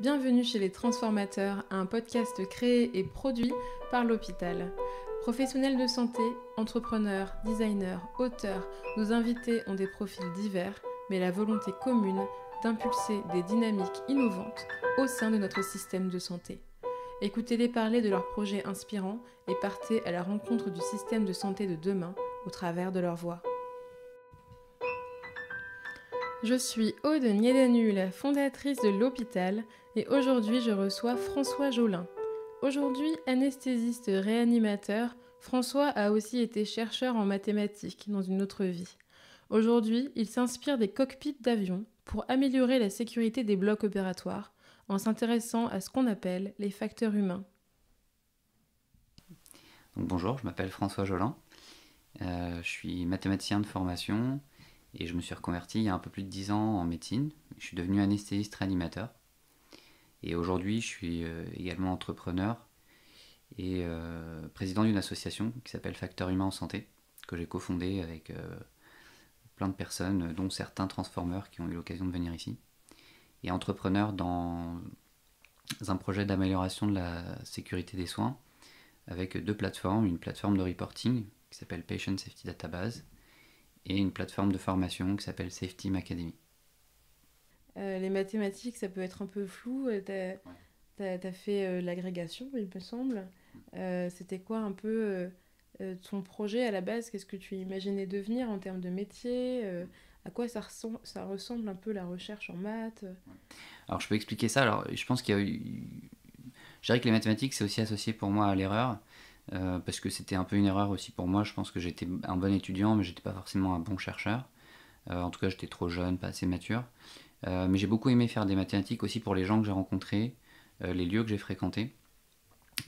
Bienvenue chez Les Transformateurs, un podcast créé et produit par l'hôpital. Professionnels de santé, entrepreneurs, designers, auteurs, nos invités ont des profils divers, mais la volonté commune d'impulser des dynamiques innovantes au sein de notre système de santé. Écoutez-les parler de leurs projets inspirants et partez à la rencontre du système de santé de demain au travers de leur voix. Je suis Aude Niédanu, la fondatrice de l'hôpital, et aujourd'hui je reçois François Jolin. Aujourd'hui anesthésiste réanimateur, François a aussi été chercheur en mathématiques dans une autre vie. Aujourd'hui, il s'inspire des cockpits d'avions pour améliorer la sécurité des blocs opératoires en s'intéressant à ce qu'on appelle les facteurs humains. Donc bonjour, je m'appelle François Jolin, je suis mathématicien de formation et je me suis reconverti il y a un peu plus de 10 ans en médecine. Je suis devenu anesthésiste réanimateur et aujourd'hui je suis également entrepreneur et président d'une association qui s'appelle Facteurs Humains en Santé, que j'ai cofondée avec plein de personnes, dont certains transformeurs qui ont eu l'occasion de venir ici, et entrepreneur dans un projet d'amélioration de la sécurité des soins avec deux plateformes, une plateforme de reporting qui s'appelle Patient Safety Database et une plateforme de formation qui s'appelle Safety Academy. Les mathématiques, ça peut être un peu flou. T'as fait l'agrégation, il me semble. C'était quoi un peu ton projet à la base? Qu'est-ce que tu imaginais devenir en termes de métier? À quoi ça ressemble un peu la recherche en maths? Alors je peux expliquer ça. Alors je pense qu'il y a eu... Je dirais que les mathématiques c'est aussi associé pour moi à l'erreur, parce que c'était un peu une erreur aussi pour moi. Je pense que j'étais un bon étudiant mais j'étais pas forcément un bon chercheur. En tout cas j'étais trop jeune, pas assez mature. Mais j'ai beaucoup aimé faire des mathématiques aussi pour les gens que j'ai rencontrés, les lieux que j'ai fréquentés.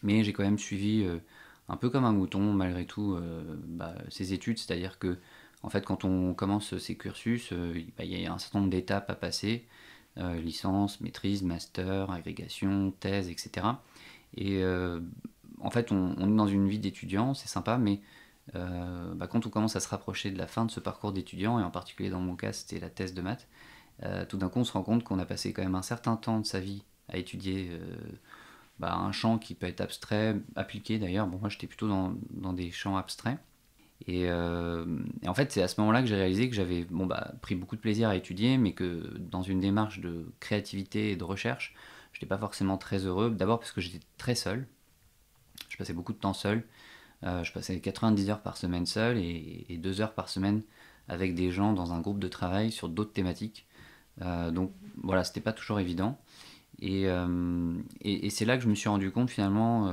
Mais j'ai quand même suivi un peu comme un mouton malgré tout ces études, c'est-à-dire que en fait quand on commence ces cursus, il y a un certain nombre d'étapes à passer, licence, maîtrise, master, agrégation, thèse, etc. Et en fait on est dans une vie d'étudiant, c'est sympa, mais quand on commence à se rapprocher de la fin de ce parcours d'étudiant, et en particulier dans mon cas c'était la thèse de maths, tout d'un coup on se rend compte qu'on a passé quand même un certain temps de sa vie à étudier un champ qui peut être abstrait, appliqué d'ailleurs. Bon, moi j'étais plutôt dans des champs abstraits. Et en fait, c'est à ce moment-là que j'ai réalisé que j'avais pris beaucoup de plaisir à étudier, mais que dans une démarche de créativité et de recherche, je n'étais pas forcément très heureux. D'abord parce que j'étais très seul. Je passais beaucoup de temps seul. Je passais 90 heures par semaine seul et 2 heures par semaine avec des gens dans un groupe de travail sur d'autres thématiques. Donc voilà, c'était pas toujours évident. Et c'est là que je me suis rendu compte finalement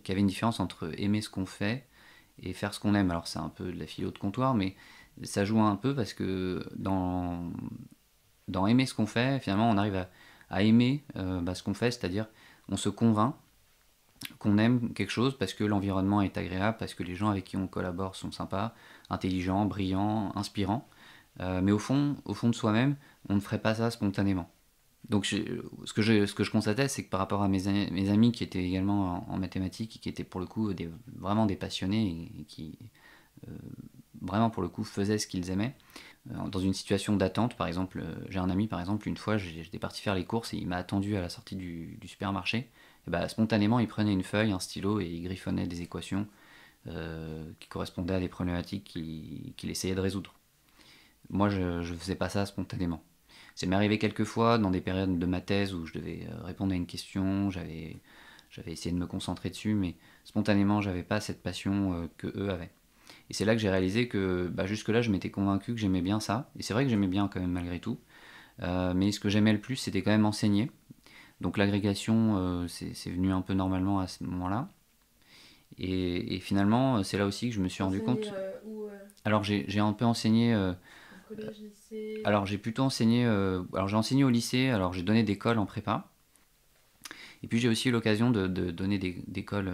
qu'il y avait une différence entre aimer ce qu'on fait et faire ce qu'on aime. Alors c'est un peu de la philo de comptoir, mais ça joue un peu parce que dans aimer ce qu'on fait, finalement on arrive à aimer ce qu'on fait, c'est-à-dire on se convainc qu'on aime quelque chose parce que l'environnement est agréable, parce que les gens avec qui on collabore sont sympas, intelligents, brillants, inspirants. Mais au fond de soi-même, on ne ferait pas ça spontanément. Donc ce que je constatais, c'est que par rapport à mes amis qui étaient également en mathématiques et qui étaient pour le coup vraiment des passionnés et qui vraiment pour le coup faisaient ce qu'ils aimaient, dans une situation d'attente, par exemple, j'ai un ami par exemple, une fois j'étais parti faire les courses et il m'a attendu à la sortie du supermarché, et spontanément il prenait une feuille, un stylo et il griffonnait des équations qui correspondaient à des problématiques qu'il essayait de résoudre. Moi je faisais pas ça spontanément. Ça m'est arrivé quelques fois dans des périodes de ma thèse où je devais répondre à une question, j'avais essayé de me concentrer dessus, mais spontanément j'avais pas cette passion que eux avaient. Et c'est là que j'ai réalisé que jusque-là je m'étais convaincu que j'aimais bien ça, et c'est vrai que j'aimais bien quand même malgré tout, mais ce que j'aimais le plus c'était quand même enseigner. Donc l'agrégation c'est venu un peu normalement à ce moment-là. Et finalement c'est là aussi que je me suis rendu compte. Alors j'ai un peu enseigné. Collège, lycée. Alors j'ai plutôt enseigné, alors j'ai enseigné au lycée, alors j'ai donné des cols en prépa, et puis j'ai aussi eu l'occasion de donner des cols,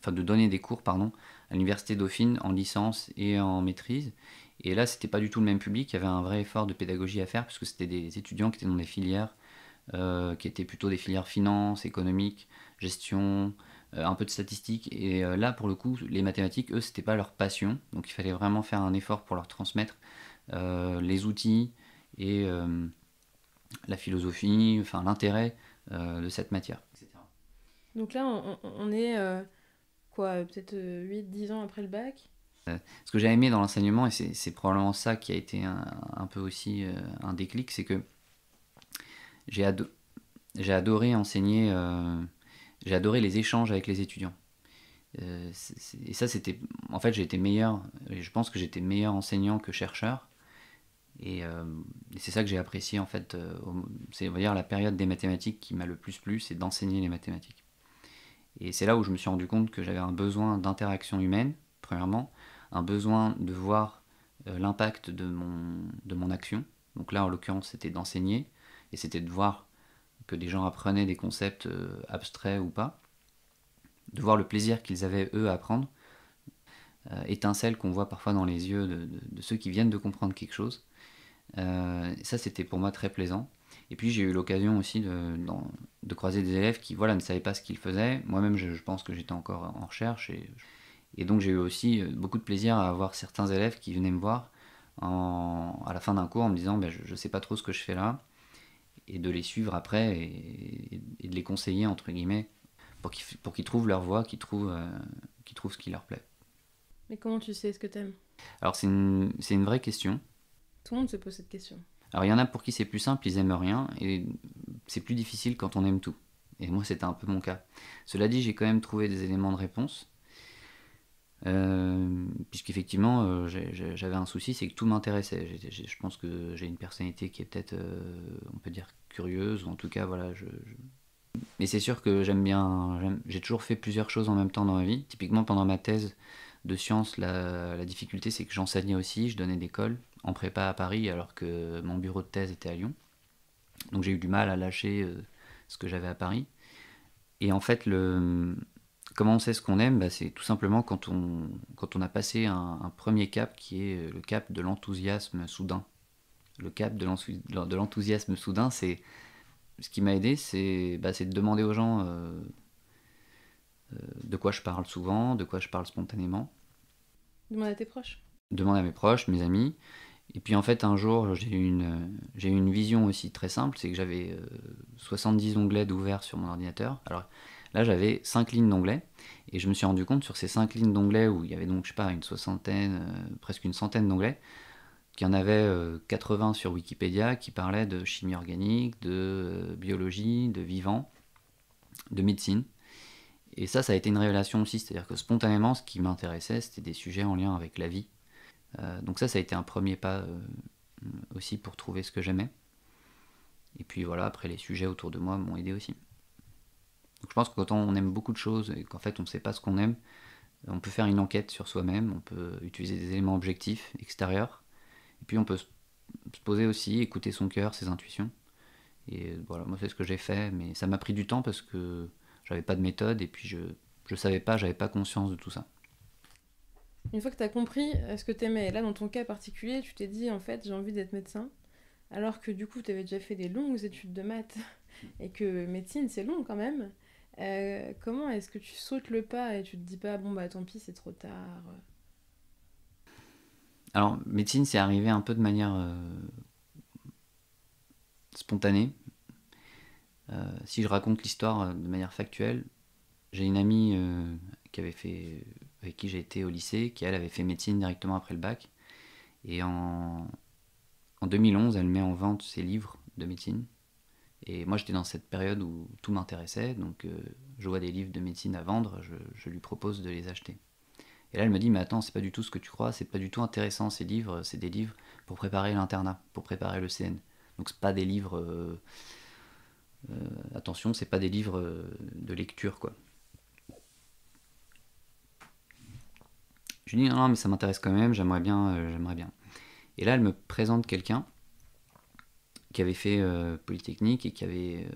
de donner des cours pardon, à l'université Dauphine en licence et en maîtrise. Et là c'était pas du tout le même public, il y avait un vrai effort de pédagogie à faire puisque c'était des étudiants qui étaient dans des filières qui étaient plutôt des filières finance, économique, gestion, un peu de statistique. Et là pour le coup les mathématiques eux c'était pas leur passion, donc il fallait vraiment faire un effort pour leur transmettre les outils et la philosophie, enfin l'intérêt de cette matière, etc. Donc là, on est peut-être 8-10 ans après le bac. Ce que j'ai aimé dans l'enseignement, et c'est probablement ça qui a été un peu aussi un déclic, c'est que j'ai adoré enseigner, j'ai adoré les échanges avec les étudiants. Et ça, en fait, j'ai été meilleur, je pense que j'étais meilleur enseignant que chercheur. Et c'est ça que j'ai apprécié, en fait. C'est, on va dire, la période des mathématiques qui m'a le plus plu, c'est d'enseigner les mathématiques. Et c'est là où je me suis rendu compte que j'avais un besoin d'interaction humaine, premièrement, un besoin de voir l'impact de mon action. Donc là, en l'occurrence, c'était d'enseigner, et c'était de voir que des gens apprenaient des concepts abstraits ou pas, de voir le plaisir qu'ils avaient, eux, à apprendre, étincelle qu'on voit parfois dans les yeux de ceux qui viennent de comprendre quelque chose. Ça, c'était pour moi très plaisant. Et puis j'ai eu l'occasion aussi de croiser des élèves qui ne savaient pas ce qu'ils faisaient. Moi-même, je pense que j'étais encore en recherche. Et donc j'ai eu aussi beaucoup de plaisir à avoir certains élèves qui venaient me voir à la fin d'un cours en me disant je ne sais pas trop ce que je fais là. Et de les suivre après et de les conseiller, entre guillemets, pour qu'ils trouvent leur voie, qu'ils trouvent ce qui leur plaît. Mais comment tu sais ce que t'aimes? Alors c'est une vraie question. Tout le monde se pose cette question. Alors il y en a pour qui c'est plus simple, ils aiment rien, et c'est plus difficile quand on aime tout. Et moi c'était un peu mon cas. Cela dit, j'ai quand même trouvé des éléments de réponse, puisqu'effectivement j'avais un souci, c'est que tout m'intéressait. Je pense que j'ai une personnalité qui est peut-être, on peut dire, curieuse, ou en tout cas voilà. Mais c'est sûr que j'ai toujours fait plusieurs choses en même temps dans ma vie. Typiquement pendant ma thèse de sciences, la difficulté c'est que j'enseignais aussi, je donnais des cols en prépa à Paris alors que mon bureau de thèse était à Lyon. Donc j'ai eu du mal à lâcher ce que j'avais à Paris. Et en fait, comment on sait ce qu'on aime, c'est tout simplement quand on a passé un premier cap qui est le cap de l'enthousiasme soudain. Le cap de l'enthousiasme soudain, c'est ce qui m'a aidé, c'est de demander aux gens de quoi je parle souvent, de quoi je parle spontanément. Demande à tes proches. Demander à mes proches, mes amis. Et puis en fait, un jour, j'ai eu une vision aussi très simple, c'est que j'avais 70 onglets d'ouverts sur mon ordinateur. Alors là, j'avais 5 lignes d'onglets, et je me suis rendu compte sur ces 5 lignes d'onglets, où il y avait donc, je sais pas, une soixantaine, presque une centaine d'onglets, qu'il y en avait 80 sur Wikipédia qui parlaient de chimie organique, de biologie, de vivant, de médecine. Et ça a été une révélation aussi, c'est-à-dire que spontanément, ce qui m'intéressait, c'était des sujets en lien avec la vie. Donc ça a été un premier pas aussi pour trouver ce que j'aimais. Et puis voilà, après les sujets autour de moi m'ont aidé aussi. Donc je pense que quand on aime beaucoup de choses et qu'en fait on ne sait pas ce qu'on aime, on peut faire une enquête sur soi-même, on peut utiliser des éléments objectifs, extérieurs, et puis on peut se poser aussi, écouter son cœur, ses intuitions. Et voilà, moi c'est ce que j'ai fait, mais ça m'a pris du temps parce que j'avais pas de méthode et puis je savais pas, j'avais pas conscience de tout ça. Une fois que tu as compris ce que tu aimais, là dans ton cas particulier, tu t'es dit en fait j'ai envie d'être médecin, alors que du coup tu avais déjà fait des longues études de maths et que médecine c'est long quand même. Comment est-ce que tu sautes le pas et tu te dis pas bon bah tant pis c'est trop tard? Alors médecine c'est arrivé un peu de manière spontanée. Si je raconte l'histoire de manière factuelle, j'ai une amie avec qui j'ai été au lycée, qui elle avait fait médecine directement après le bac. Et en 2011, elle met en vente ses livres de médecine. Et moi j'étais dans cette période où tout m'intéressait, donc je vois des livres de médecine à vendre, je lui propose de les acheter. Et là elle me dit mais attends, c'est pas du tout ce que tu crois, c'est pas du tout intéressant ces livres, c'est des livres pour préparer l'internat, pour préparer le CN. Donc c'est pas des livres... attention, c'est pas des livres de lecture quoi. Je lui dis non mais ça m'intéresse quand même, j'aimerais bien. Et là elle me présente quelqu'un qui avait fait Polytechnique et qui avait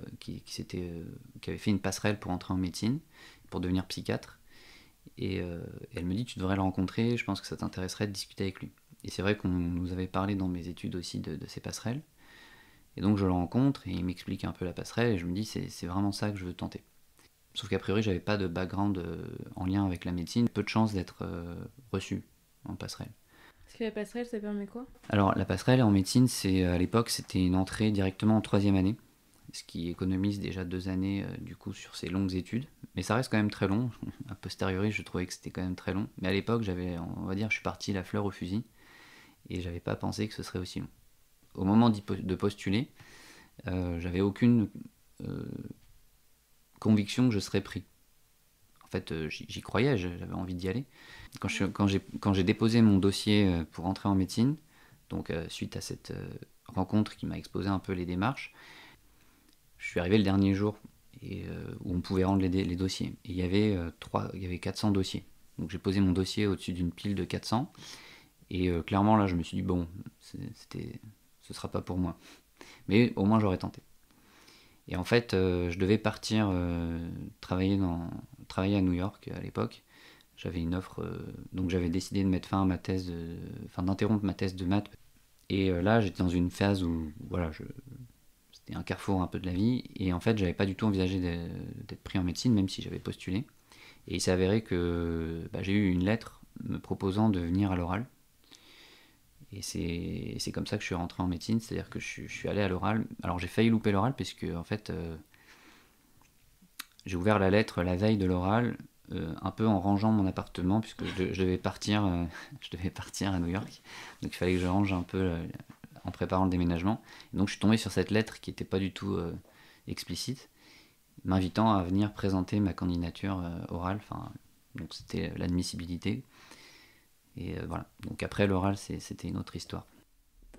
fait une passerelle pour entrer en médecine, pour devenir psychiatre. Et elle me dit tu devrais le rencontrer, je pense que ça t'intéresserait de discuter avec lui. Et c'est vrai qu'on nous avait parlé dans mes études aussi de ces passerelles. Et donc je le rencontre et il m'explique un peu la passerelle et je me dis c'est vraiment ça que je veux tenter. Sauf qu'a priori j'avais pas de background en lien avec la médecine, peu de chances d'être reçu en passerelle. Parce que la passerelle, ça permet quoi? Alors la passerelle en médecine, à l'époque c'était une entrée directement en troisième année, ce qui économise déjà 2 années du coup sur ces longues études. Mais ça reste quand même très long. A posteriori, je trouvais que c'était quand même très long. Mais à l'époque, on va dire, je suis parti la fleur au fusil et j'avais pas pensé que ce serait aussi long. Au moment de postuler, j'avais aucune conviction que je serais pris. En fait, j'y croyais, j'avais envie d'y aller. Quand j'ai déposé mon dossier pour entrer en médecine, donc suite à cette rencontre qui m'a exposé un peu les démarches, je suis arrivé le dernier jour où on pouvait rendre les dossiers. Et il y avait 400 dossiers. Donc j'ai posé mon dossier au-dessus d'une pile de 400. Et clairement là, je me suis dit bon, ce sera pas pour moi. Mais au moins j'aurais tenté. Et en fait, je devais partir travailler à New York à l'époque. J'avais une offre, donc j'avais décidé de mettre fin à ma thèse, d'interrompre ma thèse de maths. Et là, j'étais dans une phase où, voilà, c'était un carrefour un peu de la vie. Et en fait, j'avais pas du tout envisagé d'être pris en médecine, même si j'avais postulé. Et il s'est avéré que j'ai eu une lettre me proposant de venir à l'oral. Et c'est comme ça que je suis rentré en médecine, c'est-à-dire que je suis allé à l'oral. Alors j'ai failli louper l'oral, parce que en fait, j'ai ouvert la lettre la veille de l'oral, un peu en rangeant mon appartement, puisque je devais partir, je devais partir à New York. Donc il fallait que je range un peu en préparant le déménagement. Et donc je suis tombé sur cette lettre qui n'était pas du tout explicite, m'invitant à venir présenter ma candidature orale. Donc c'était l'admissibilité. Et voilà. Donc après l'oral, c'était une autre histoire.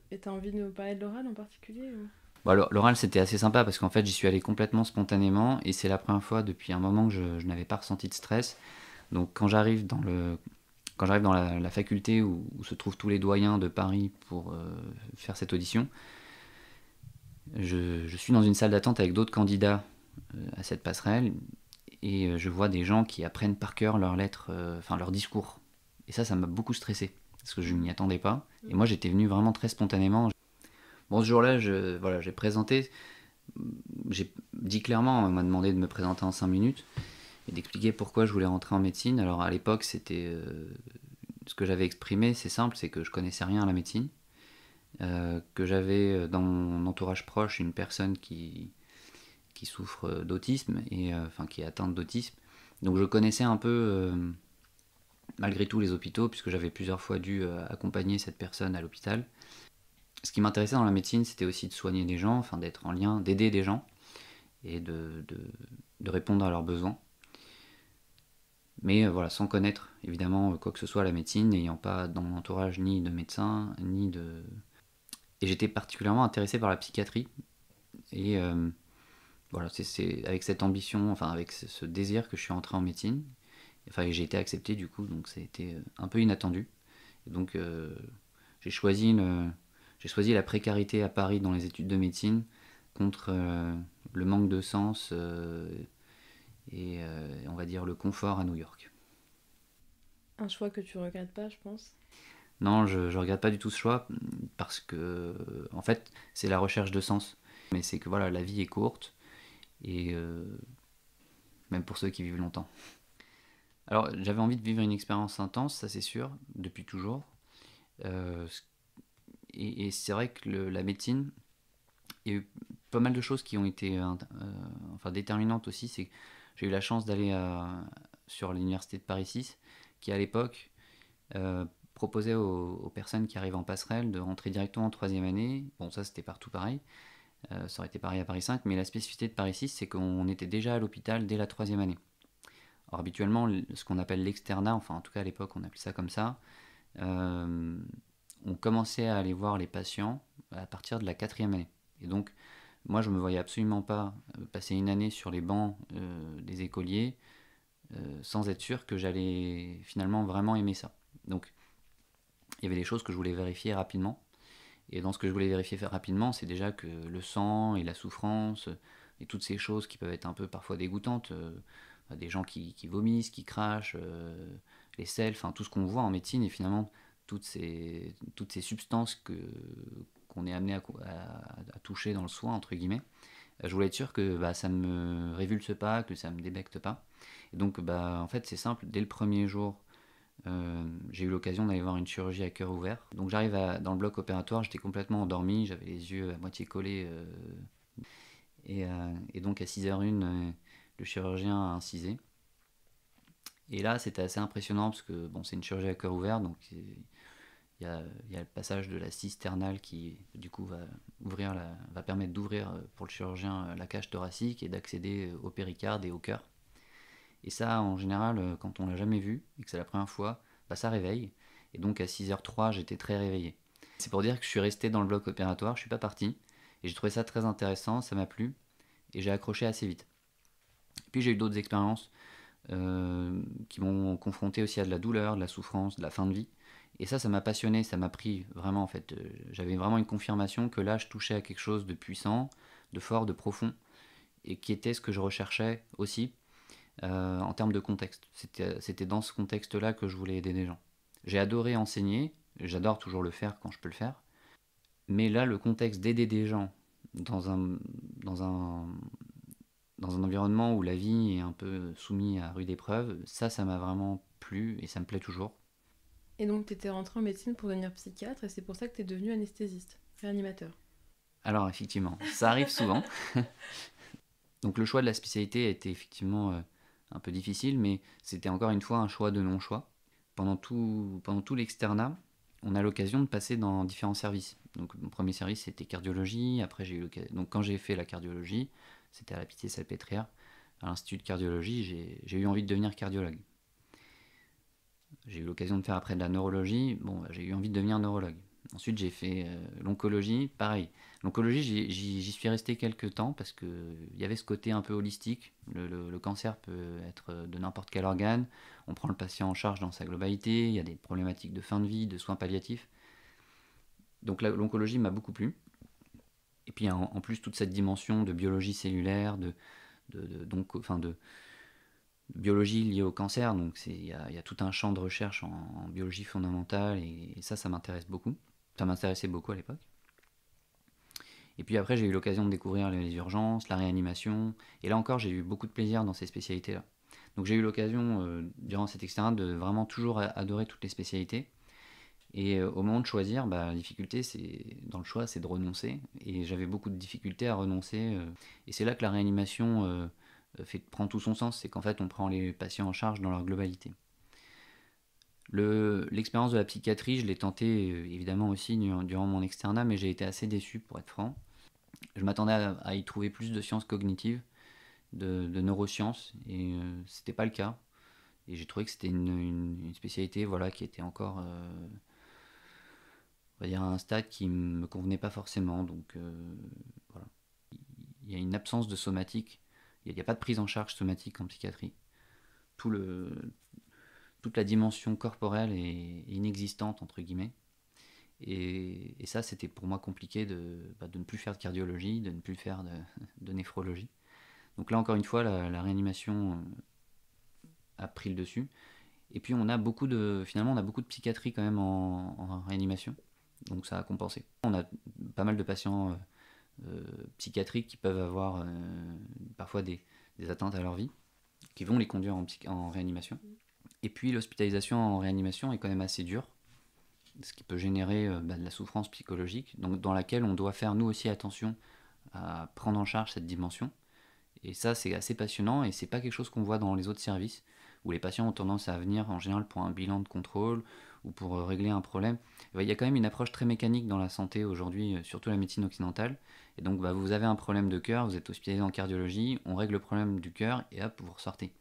Et t'as envie de nous parler de l'oral en particulier ou... Bon, l'oral c'était assez sympa parce qu'en fait j'y suis allé complètement spontanément et c'est la première fois depuis un moment que je n'avais pas ressenti de stress. Donc quand j'arrive dans la faculté où se trouvent tous les doyens de Paris pour faire cette audition, je suis dans une salle d'attente avec d'autres candidats à cette passerelle et je vois des gens qui apprennent par cœur leurs lettres, leur discours. Et ça m'a beaucoup stressé parce que je m'y attendais pas. Et moi j'étais venu vraiment très spontanément. Bon, ce jour-là, j'ai présenté, j'ai dit clairement, on m'a demandé de me présenter en 5 minutes et d'expliquer pourquoi je voulais rentrer en médecine. Alors à l'époque, c'était ce que j'avais exprimé, c'est simple, c'est que je connaissais rien à la médecine, que j'avais dans mon entourage proche une personne qui souffre d'autisme, et qui est atteinte d'autisme. Donc je connaissais un peu, malgré tout, les hôpitaux, puisque j'avais plusieurs fois dû accompagner cette personne à l'hôpital. Ce qui m'intéressait dans la médecine, c'était aussi de soigner des gens, d'être en lien, d'aider des gens et de répondre à leurs besoins. Mais voilà, sans connaître évidemment quoi que ce soit à la médecine, n'ayant pas dans mon entourage ni de médecin, ni de... Et j'étais particulièrement intéressé par la psychiatrie. Et voilà, c'est avec cette ambition, avec ce désir que je suis entré en médecine. Et j'ai été accepté du coup, donc ça a été un peu inattendu. Et donc j'ai choisi la précarité à Paris dans les études de médecine contre le manque de sens et on va dire le confort à New York. Un choix que tu regrettes pas, je pense. Non, je regrette pas du tout ce choix parce que en fait c'est la recherche de sens. Mais c'est que voilà, la vie est courte et même pour ceux qui vivent longtemps. Alors j'avais envie de vivre une expérience intense, ça c'est sûr, depuis toujours. Et c'est vrai que la médecine, il y a eu pas mal de choses qui ont été déterminantes aussi. C'est que j'ai eu la chance d'aller sur l'université de Paris 6, qui à l'époque proposait aux personnes qui arrivent en passerelle de rentrer directement en troisième année. Bon, ça c'était partout pareil, ça aurait été pareil à Paris 5, mais la spécificité de Paris 6, c'est qu'on était déjà à l'hôpital dès la troisième année. Alors habituellement, ce qu'on appelle l'externat, en tout cas à l'époque on appelait ça comme ça, on commençait à aller voir les patients à partir de la quatrième année. Et donc, moi, je ne me voyais absolument pas passer une année sur les bancs des écoliers sans être sûr que j'allais finalement vraiment aimer ça. Donc, il y avait des choses que je voulais vérifier rapidement. Et dans ce que je voulais vérifier rapidement, c'est déjà que le sang et la souffrance et toutes ces choses qui peuvent être un peu parfois dégoûtantes, des gens qui vomissent, qui crachent, les selles, tout ce qu'on voit en médecine, et finalement toutes ces substances qu'on est amené à toucher dans le soin, entre guillemets, je voulais être sûr que ça ne me révulse pas, que ça ne me débecte pas. Et donc en fait c'est simple, dès le premier jour j'ai eu l'occasion d'aller voir une chirurgie à cœur ouvert. Donc j'arrive dans le bloc opératoire, j'étais complètement endormi, j'avais les yeux à moitié collés. Et donc à 6h01, le chirurgien a incisé. Et là, c'était assez impressionnant parce que bon, c'est une chirurgie à cœur ouvert, donc il y a le passage de la cisternale qui, du coup, va permettre d'ouvrir pour le chirurgien la cage thoracique et d'accéder au péricarde et au cœur. Et ça, en général, quand on l'a jamais vu et que c'est la première fois, bah, ça réveille. Et donc à 6h03, j'étais très réveillé. C'est pour dire que je suis resté dans le bloc opératoire, je suis pas parti. Et j'ai trouvé ça très intéressant, ça m'a plu. Et j'ai accroché assez vite. Puis j'ai eu d'autres expériences qui m'ont confronté aussi à de la douleur, de la souffrance, de la fin de vie. Et ça m'a passionné, ça m'a pris vraiment en fait. J'avais vraiment une confirmation que là, je touchais à quelque chose de puissant, de fort, de profond, et qui était ce que je recherchais aussi en termes de contexte. C'était dans ce contexte-là que je voulais aider des gens. J'ai adoré enseigner, j'adore toujours le faire quand je peux le faire, mais là, le contexte d'aider des gens dans un, dans un, dans un environnement où la vie est un peu soumise à rude épreuve, ça m'a vraiment plu et ça me plaît toujours. Et donc, tu étais rentré en médecine pour devenir psychiatre et c'est pour ça que tu es devenu anesthésiste, réanimateur. Alors, effectivement, ça arrive souvent. Donc, le choix de la spécialité a été effectivement un peu difficile, mais c'était encore une fois un choix de non-choix. Pendant tout l'externat, on a l'occasion de passer dans différents services. Donc, mon premier service, c'était cardiologie. Après, j'ai eu l'occasion. Donc, quand j'ai fait la cardiologie, c'était à la Pitié-Salpêtrière, à l'Institut de cardiologie, j'ai eu envie de devenir cardiologue. J'ai eu l'occasion de faire après de la neurologie, j'ai eu envie de devenir neurologue. Ensuite, j'ai fait l'oncologie, pareil. L'oncologie, j'y suis resté quelques temps parce qu'il y avait ce côté un peu holistique. Le cancer peut être de n'importe quel organe. On prend le patient en charge dans sa globalité. Il y a des problématiques de fin de vie, de soins palliatifs. Donc l'oncologie m'a beaucoup plu. Et puis en plus, toute cette dimension de biologie cellulaire, de biologie liée au cancer, donc il y a tout un champ de recherche en biologie fondamentale, et ça m'intéresse beaucoup. Ça m'intéressait beaucoup à l'époque. Et puis après, j'ai eu l'occasion de découvrir les urgences, la réanimation, et là encore, j'ai eu beaucoup de plaisir dans ces spécialités-là. Donc j'ai eu l'occasion, durant cet externat, de vraiment toujours adorer toutes les spécialités. Et au moment de choisir, la difficulté dans le choix, c'est de renoncer. Et j'avais beaucoup de difficultés à renoncer. Et c'est là que la réanimation prend tout son sens, c'est qu'en fait on prend les patients en charge dans leur globalité. L'expérience de la psychiatrie, je l'ai tentée évidemment aussi durant mon externat, mais j'ai été assez déçu pour être franc. Je m'attendais à y trouver plus de sciences cognitives, de neurosciences, et c'était pas le cas. Et j'ai trouvé que c'était une spécialité qui était encore, on va dire, à un stade qui me convenait pas forcément. Donc voilà. Il y a une absence de somatique. Il n'y a pas de prise en charge somatique en psychiatrie. Toute la dimension corporelle est inexistante, entre guillemets. Et ça, c'était pour moi compliqué de ne plus faire de cardiologie, de ne plus faire de néphrologie. Donc là, encore une fois, la réanimation a pris le dessus. Et puis on a beaucoup de psychiatrie quand même en réanimation. Donc ça a compensé. On a pas mal de patients psychiatriques qui peuvent avoir parfois des atteintes à leur vie, qui vont les conduire en réanimation. Et puis l'hospitalisation en réanimation est quand même assez dure, ce qui peut générer de la souffrance psychologique, donc dans laquelle on doit faire nous aussi attention à prendre en charge cette dimension. Et ça, c'est assez passionnant, et c'est pas quelque chose qu'on voit dans les autres services, où les patients ont tendance à venir en général pour un bilan de contrôle ou pour régler un problème. Il y a quand même une approche très mécanique dans la santé aujourd'hui, surtout la médecine occidentale. Et donc vous avez un problème de cœur, vous êtes hospitalisé en cardiologie, on règle le problème du cœur et hop, vous ressortez.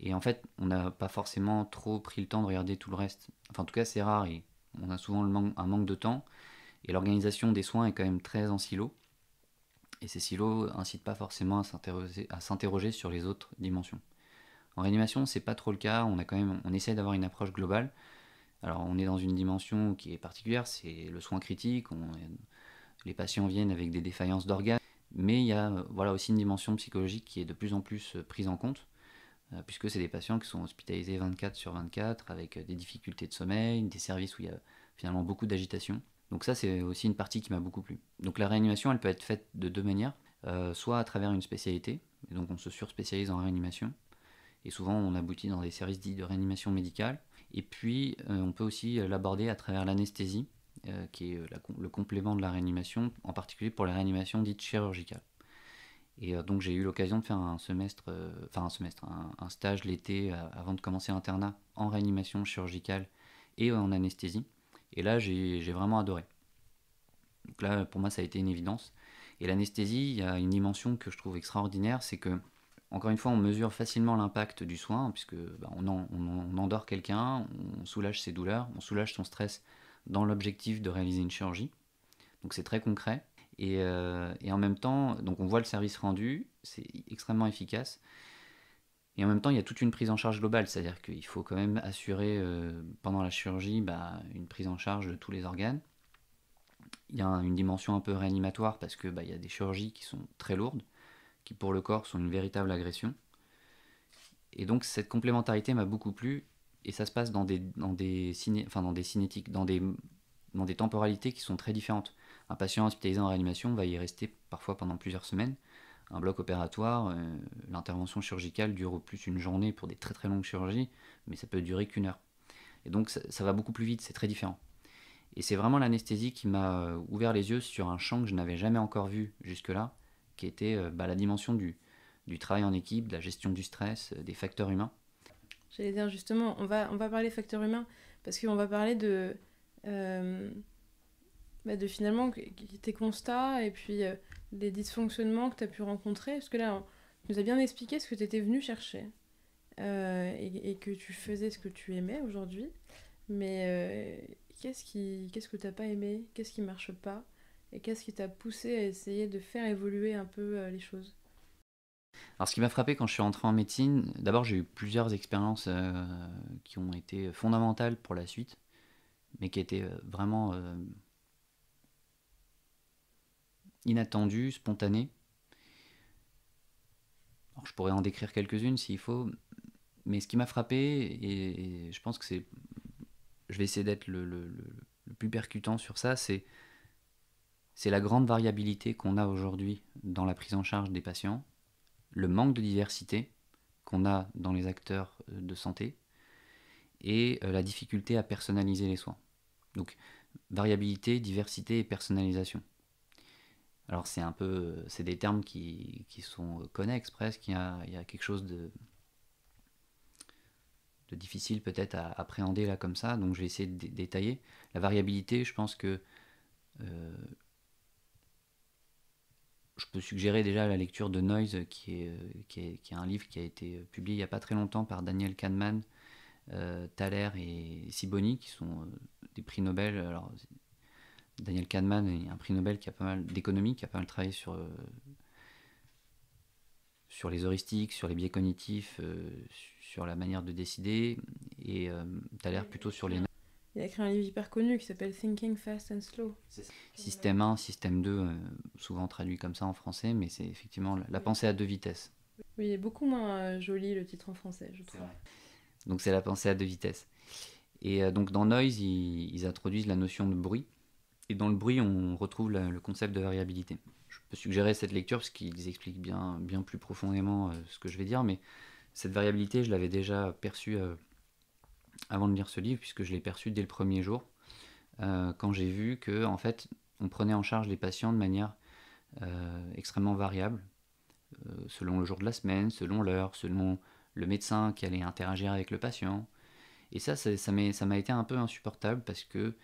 Et en fait, on n'a pas forcément trop pris le temps de regarder tout le reste. Enfin, en tout cas, c'est rare, et on a souvent un manque de temps, et l'organisation des soins est quand même très en silo. Et ces silos incitent pas forcément à s'interroger sur les autres dimensions. En réanimation, c'est pas trop le cas. On essaie d'avoir une approche globale. Alors, on est dans une dimension qui est particulière, c'est le soin critique. Les patients viennent avec des défaillances d'organes, mais il y a aussi une dimension psychologique qui est de plus en plus prise en compte, puisque c'est des patients qui sont hospitalisés 24/24 avec des difficultés de sommeil, des services où il y a finalement beaucoup d'agitation. Donc ça, c'est aussi une partie qui m'a beaucoup plu. Donc la réanimation, elle peut être faite de deux manières, soit à travers une spécialité, et donc on se surspécialise en réanimation, et souvent on aboutit dans des services dits de réanimation médicale, Et puis, on peut aussi l'aborder à travers l'anesthésie, qui est le complément de la réanimation, en particulier pour les réanimations dites chirurgicales. Et donc j'ai eu l'occasion de faire un stage l'été avant de commencer l'internat en réanimation chirurgicale et en anesthésie. Et là, j'ai vraiment adoré. Donc là, pour moi, ça a été une évidence. Et l'anesthésie, il y a une dimension que je trouve extraordinaire, c'est que, encore une fois, on mesure facilement l'impact du soin, puisque on endort quelqu'un, on soulage ses douleurs, on soulage son stress dans l'objectif de réaliser une chirurgie. Donc c'est très concret. Et en même temps, donc on voit le service rendu, c'est extrêmement efficace. Et en même temps, il y a toute une prise en charge globale, c'est-à-dire qu'il faut quand même assurer pendant la chirurgie une prise en charge de tous les organes. Il y a une dimension un peu réanimatoire parce que il y a des chirurgies qui sont très lourdes, qui pour le corps sont une véritable agression. Et donc cette complémentarité m'a beaucoup plu, et ça se passe dans des cinétiques, dans des temporalités qui sont très différentes. Un patient hospitalisé en réanimation va y rester parfois pendant plusieurs semaines. Un bloc opératoire, l'intervention chirurgicale dure au plus une journée pour des très très longues chirurgies, mais ça peut durer qu'une heure. Et donc ça va beaucoup plus vite, c'est très différent. Et c'est vraiment l'anesthésie qui m'a ouvert les yeux sur un champ que je n'avais jamais encore vu jusque-là, qui était la dimension du travail en équipe, de la gestion du stress, des facteurs humains. J'allais dire justement, on va parler facteurs humains, parce qu'on va parler de finalement tes constats et puis les dysfonctionnements que tu as pu rencontrer. Parce que là, tu nous as bien expliqué ce que tu étais venu chercher et que tu faisais ce que tu aimais aujourd'hui. Mais qu'est-ce que tu n'as pas aimé? Qu'est-ce qui ne marche pas? Et qu'est-ce qui t'a poussé à essayer de faire évoluer un peu les choses? Alors ce qui m'a frappé quand je suis rentré en médecine, d'abord j'ai eu plusieurs expériences qui ont été fondamentales pour la suite, mais qui étaient vraiment inattendues, spontanées. Alors je pourrais en décrire quelques-unes s'il faut, mais ce qui m'a frappé, et je pense que je vais essayer d'être le plus percutant sur ça, c'est la grande variabilité qu'on a aujourd'hui dans la prise en charge des patients, le manque de diversité qu'on a dans les acteurs de santé, et la difficulté à personnaliser les soins. Donc variabilité, diversité et personnalisation. Alors c'est des termes qui sont connexes presque, il y a quelque chose de difficile peut-être à appréhender là comme ça, donc je vais essayer de détailler. La variabilité, je pense que je peux suggérer déjà la lecture de Noise, qui est un livre qui a été publié il n'y a pas très longtemps par Daniel Kahneman, Thaler et Sibony, qui sont des prix Nobel. Alors, Daniel Kahneman est un prix Nobel qui a pas mal d'économie, qui a pas mal travaillé sur les heuristiques, sur les biais cognitifs, sur la manière de décider, et Thaler plutôt sur les... Il a écrit un livre hyper connu qui s'appelle Thinking Fast and Slow. Système 1, système 2, souvent traduit comme ça en français, mais c'est effectivement la pensée à deux vitesses. Oui, il est beaucoup moins joli le titre en français, je trouve. Donc c'est la pensée à deux vitesses. Et donc dans Noise, ils introduisent la notion de bruit. Et dans le bruit, on retrouve le concept de variabilité. Je peux suggérer cette lecture parce qu'ils expliquent bien plus profondément ce que je vais dire, mais cette variabilité, je l'avais déjà perçue avant de lire ce livre, puisque je l'ai perçue dès le premier jour, quand j'ai vu que en fait, on prenait en charge les patients de manière extrêmement variable, selon le jour de la semaine, selon l'heure, selon le médecin qui allait interagir avec le patient. Et ça m'a été un peu insupportable parce que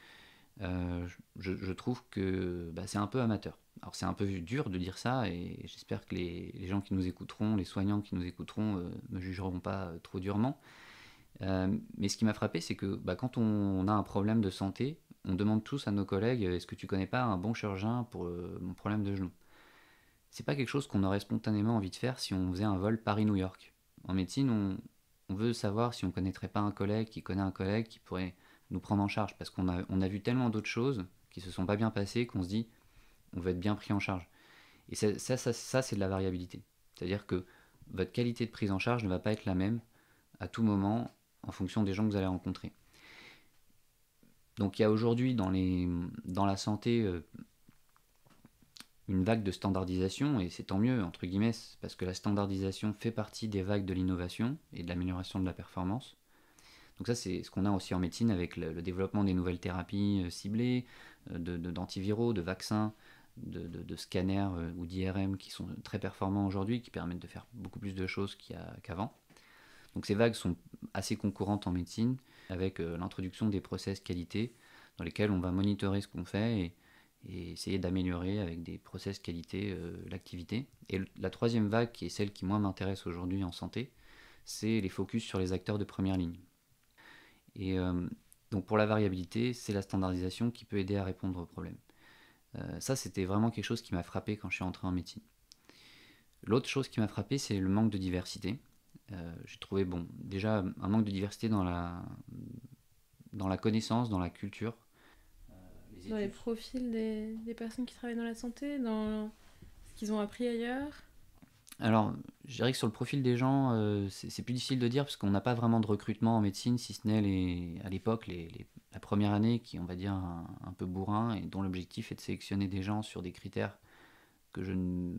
je trouve que c'est un peu amateur. Alors c'est un peu dur de dire ça, et j'espère que les gens qui nous écouteront, les soignants qui nous écouteront, me jugeront pas trop durement. Mais ce qui m'a frappé, c'est que quand on a un problème de santé, on demande tous à nos collègues: est-ce que tu connais pas un bon chirurgien pour mon problème de genou? C'est pas quelque chose qu'on aurait spontanément envie de faire si on faisait un vol Paris-New York. En médecine, on veut savoir si on connaîtrait pas un collègue qui connaît un collègue qui pourrait nous prendre en charge, parce qu'on a vu tellement d'autres choses qui se sont pas bien passées qu'on se dit on veut être bien pris en charge. Et ça c'est de la variabilité. C'est-à-dire que votre qualité de prise en charge ne va pas être la même à tout moment en fonction des gens que vous allez rencontrer. Donc il y a aujourd'hui dans la santé une vague de standardisation, et c'est tant mieux, entre guillemets, parce que la standardisation fait partie des vagues de l'innovation et de l'amélioration de la performance. Donc ça, c'est ce qu'on a aussi en médecine avec le développement des nouvelles thérapies ciblées, d'antiviraux, de vaccins, de scanners ou d'IRM qui sont très performants aujourd'hui, qui permettent de faire beaucoup plus de choses qu'avant. Donc ces vagues sont assez concurrentes en médecine, avec l'introduction des process qualité, dans lesquels on va monitorer ce qu'on fait et essayer d'améliorer avec des process qualité l'activité. Et la troisième vague, qui est celle qui moi m'intéresse aujourd'hui en santé, c'est les focus sur les acteurs de première ligne. Et donc pour la variabilité, c'est la standardisation qui peut aider à répondre aux problèmes. Ça, c'était vraiment quelque chose qui m'a frappé quand je suis entré en médecine. L'autre chose qui m'a frappé, c'est le manque de diversité. J'ai trouvé, déjà un manque de diversité dans la connaissance, dans la culture. Dans les profils des personnes qui travaillent dans la santé, dans ce qu'ils ont appris ailleurs. Alors, je dirais que sur le profil des gens, c'est plus difficile de dire parce qu'on n'a pas vraiment de recrutement en médecine, si ce n'est à l'époque la première année qui, on va dire, un peu bourrin et dont l'objectif est de sélectionner des gens sur des critères que je ne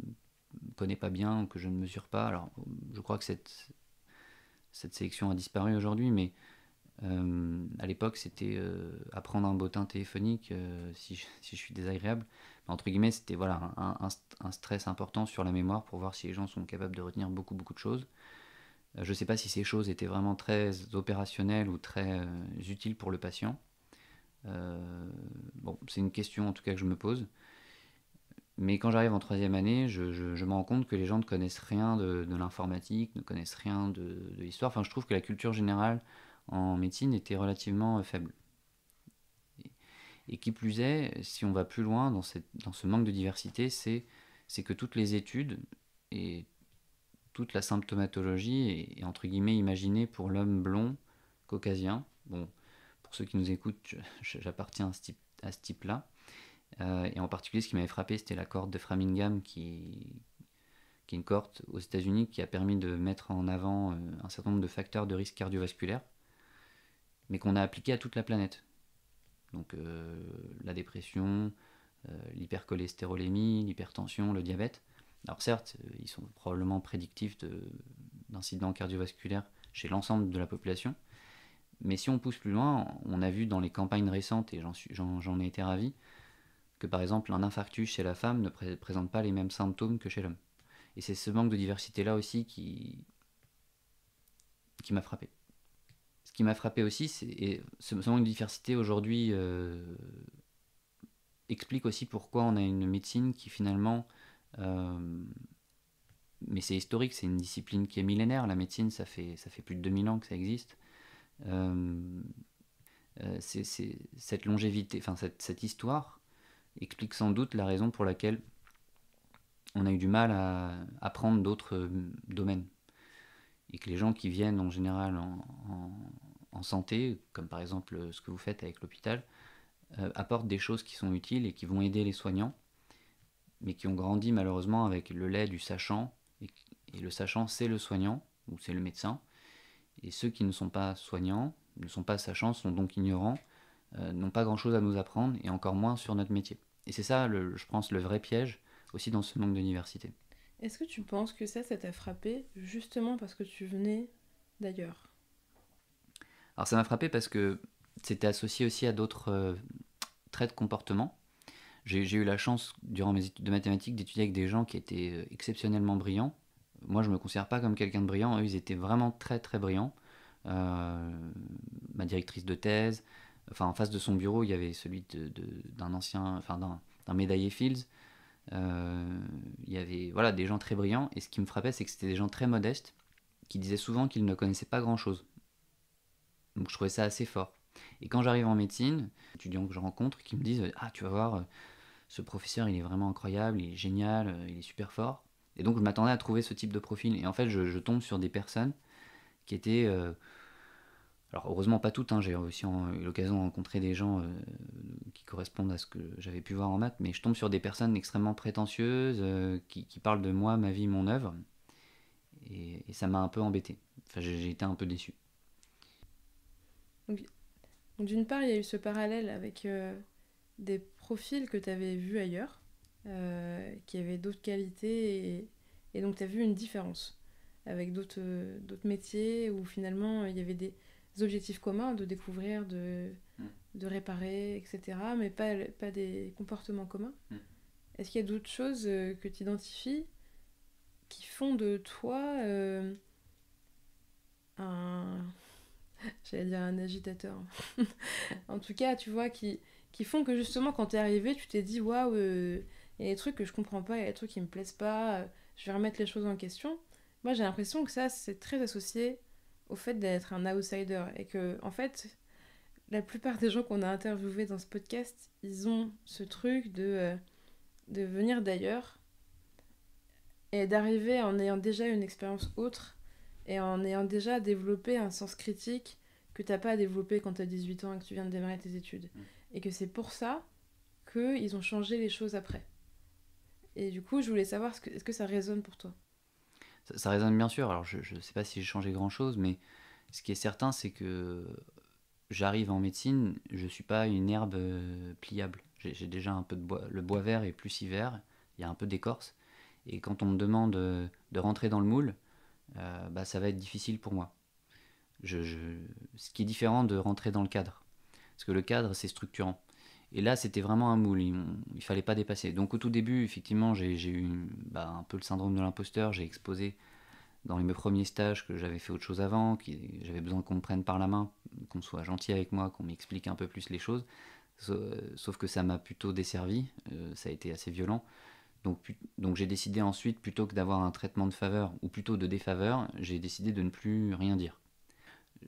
connais pas bien ou que je ne mesure pas. Alors, je crois que cette sélection a disparu aujourd'hui, mais à l'époque, c'était apprendre un bottin téléphonique si je suis désagréable. Mais entre guillemets, c'était voilà, un stress important sur la mémoire pour voir si les gens sont capables de retenir beaucoup, beaucoup de choses. Je ne sais pas si ces choses étaient vraiment très opérationnelles ou très utiles pour le patient. C'est une question en tout cas que je me pose. Mais quand j'arrive en troisième année, je me rends compte que les gens ne connaissent rien de l'informatique, ne connaissent rien de l'histoire. Enfin, je trouve que la culture générale en médecine était relativement faible. Et qui plus est, si on va plus loin dans ce manque de diversité, c'est que toutes les études et toute la symptomatologie est entre guillemets imaginée pour l'homme blond caucasien. Bon, pour ceux qui nous écoutent, j'appartiens à ce type-là. Et en particulier, ce qui m'avait frappé, c'était la cohorte de Framingham, qui est une cohorte aux États-Unis qui a permis de mettre en avant un certain nombre de facteurs de risque cardiovasculaire, mais qu'on a appliqué à toute la planète. Donc la dépression, l'hypercholestérolémie, l'hypertension, le diabète. Alors certes, ils sont probablement prédictifs d'incidents cardiovasculaires chez l'ensemble de la population, mais si on pousse plus loin, on a vu dans les campagnes récentes, et j'en ai été ravi, que par exemple un infarctus chez la femme ne présente pas les mêmes symptômes que chez l'homme. Et c'est ce manque de diversité-là aussi qui m'a frappé. Ce qui m'a frappé aussi, c'est ce manque de diversité aujourd'hui explique aussi pourquoi on a une médecine qui finalement... mais c'est historique, c'est une discipline qui est millénaire. La médecine, ça fait plus de 2000 ans que ça existe. Cette longévité, enfin cette histoire explique sans doute la raison pour laquelle on a eu du mal à apprendre d'autres domaines. Et que les gens qui viennent en général en santé, comme par exemple ce que vous faites avec l'hôpital, apportent des choses qui sont utiles et qui vont aider les soignants, mais qui ont grandi malheureusement avec le lait du sachant, et le sachant c'est le soignant, ou c'est le médecin, et ceux qui ne sont pas soignants, ne sont pas sachants, sont donc ignorants, n'ont pas grand chose à nous apprendre, et encore moins sur notre métier. Et c'est ça, je pense, le vrai piège, aussi dans ce manque de diversité. Est-ce que tu penses que ça t'a frappé justement parce que tu venais d'ailleurs ? Alors ça m'a frappé parce que c'était associé aussi à d'autres traits de comportement. J'ai eu la chance, durant mes études de mathématiques, d'étudier avec des gens qui étaient exceptionnellement brillants. Moi, je ne me considère pas comme quelqu'un de brillant. Eux, ils étaient vraiment très, très brillants. Ma directrice de thèse, enfin, en face de son bureau, il y avait celui d'un ancien, enfin, d'un médaillé Fields. Il y avait voilà, des gens très brillants. Et ce qui me frappait, c'est que c'était des gens très modestes qui disaient souvent qu'ils ne connaissaient pas grand-chose. Donc je trouvais ça assez fort. Et quand j'arrive en médecine, les étudiants que je rencontre qui me disent « Ah, tu vas voir, ce professeur, il est vraiment incroyable, il est génial, il est super fort. » Et donc je m'attendais à trouver ce type de profil. Et en fait, je tombe sur des personnes qui étaient... alors heureusement pas toutes, hein, j'ai aussi eu l'occasion de rencontrer des gens qui correspondent à ce que j'avais pu voir en maths, mais je tombe sur des personnes extrêmement prétentieuses, qui parlent de moi, ma vie, mon œuvre. Et ça m'a un peu embêté. Enfin, j'ai été un peu déçu. Donc d'une part, il y a eu ce parallèle avec des profils que tu avais vus ailleurs, qui avaient d'autres qualités, et donc tu as vu une différence avec d'autres métiers où finalement il y avait objectifs communs, de découvrir, de réparer, etc., mais pas des comportements communs. Est-ce qu'il y a d'autres choses que tu identifies qui font de toi un... J'allais dire un agitateur. En tout cas, tu vois, qui font que justement, quand t'es arrivé, tu t'es dit, waouh, il y a des trucs que je comprends pas, il y a des trucs qui me plaisent pas, je vais remettre les choses en question. Moi, j'ai l'impression que ça, c'est très associé au fait d'être un outsider. Et que, en fait, la plupart des gens qu'on a interviewés dans ce podcast, ils ont ce truc de venir d'ailleurs et d'arriver en ayant déjà une expérience autre et en ayant déjà développé un sens critique que t'as pas développé quand t'as 18 ans et que tu viens de démarrer tes études. Et que c'est pour ça qu'ils ont changé les choses après. Et du coup, je voulais savoir, est-ce que ça résonne pour toi? Ça résonne bien sûr. Alors, je ne sais pas si j'ai changé grand-chose, mais ce qui est certain, c'est que j'arrive en médecine, je ne suis pas une herbe pliable. J'ai déjà un peu de bois. Le bois vert est plus hiver, il y a un peu d'écorce. Et quand on me demande de rentrer dans le moule, bah, ça va être difficile pour moi. Ce qui est différent de rentrer dans le cadre. Parce que le cadre, c'est structurant. Et là, c'était vraiment un moule, il fallait pas dépasser. Donc au tout début, effectivement, j'ai eu un peu le syndrome de l'imposteur. J'ai exposé dans mes premiers stages que j'avais fait autre chose avant, que j'avais besoin qu'on me prenne par la main, qu'on soit gentil avec moi, qu'on m'explique un peu plus les choses. Sauf que ça m'a plutôt desservi, ça a été assez violent. Donc j'ai décidé ensuite, plutôt que d'avoir un traitement de faveur, ou plutôt de défaveur, j'ai décidé de ne plus rien dire.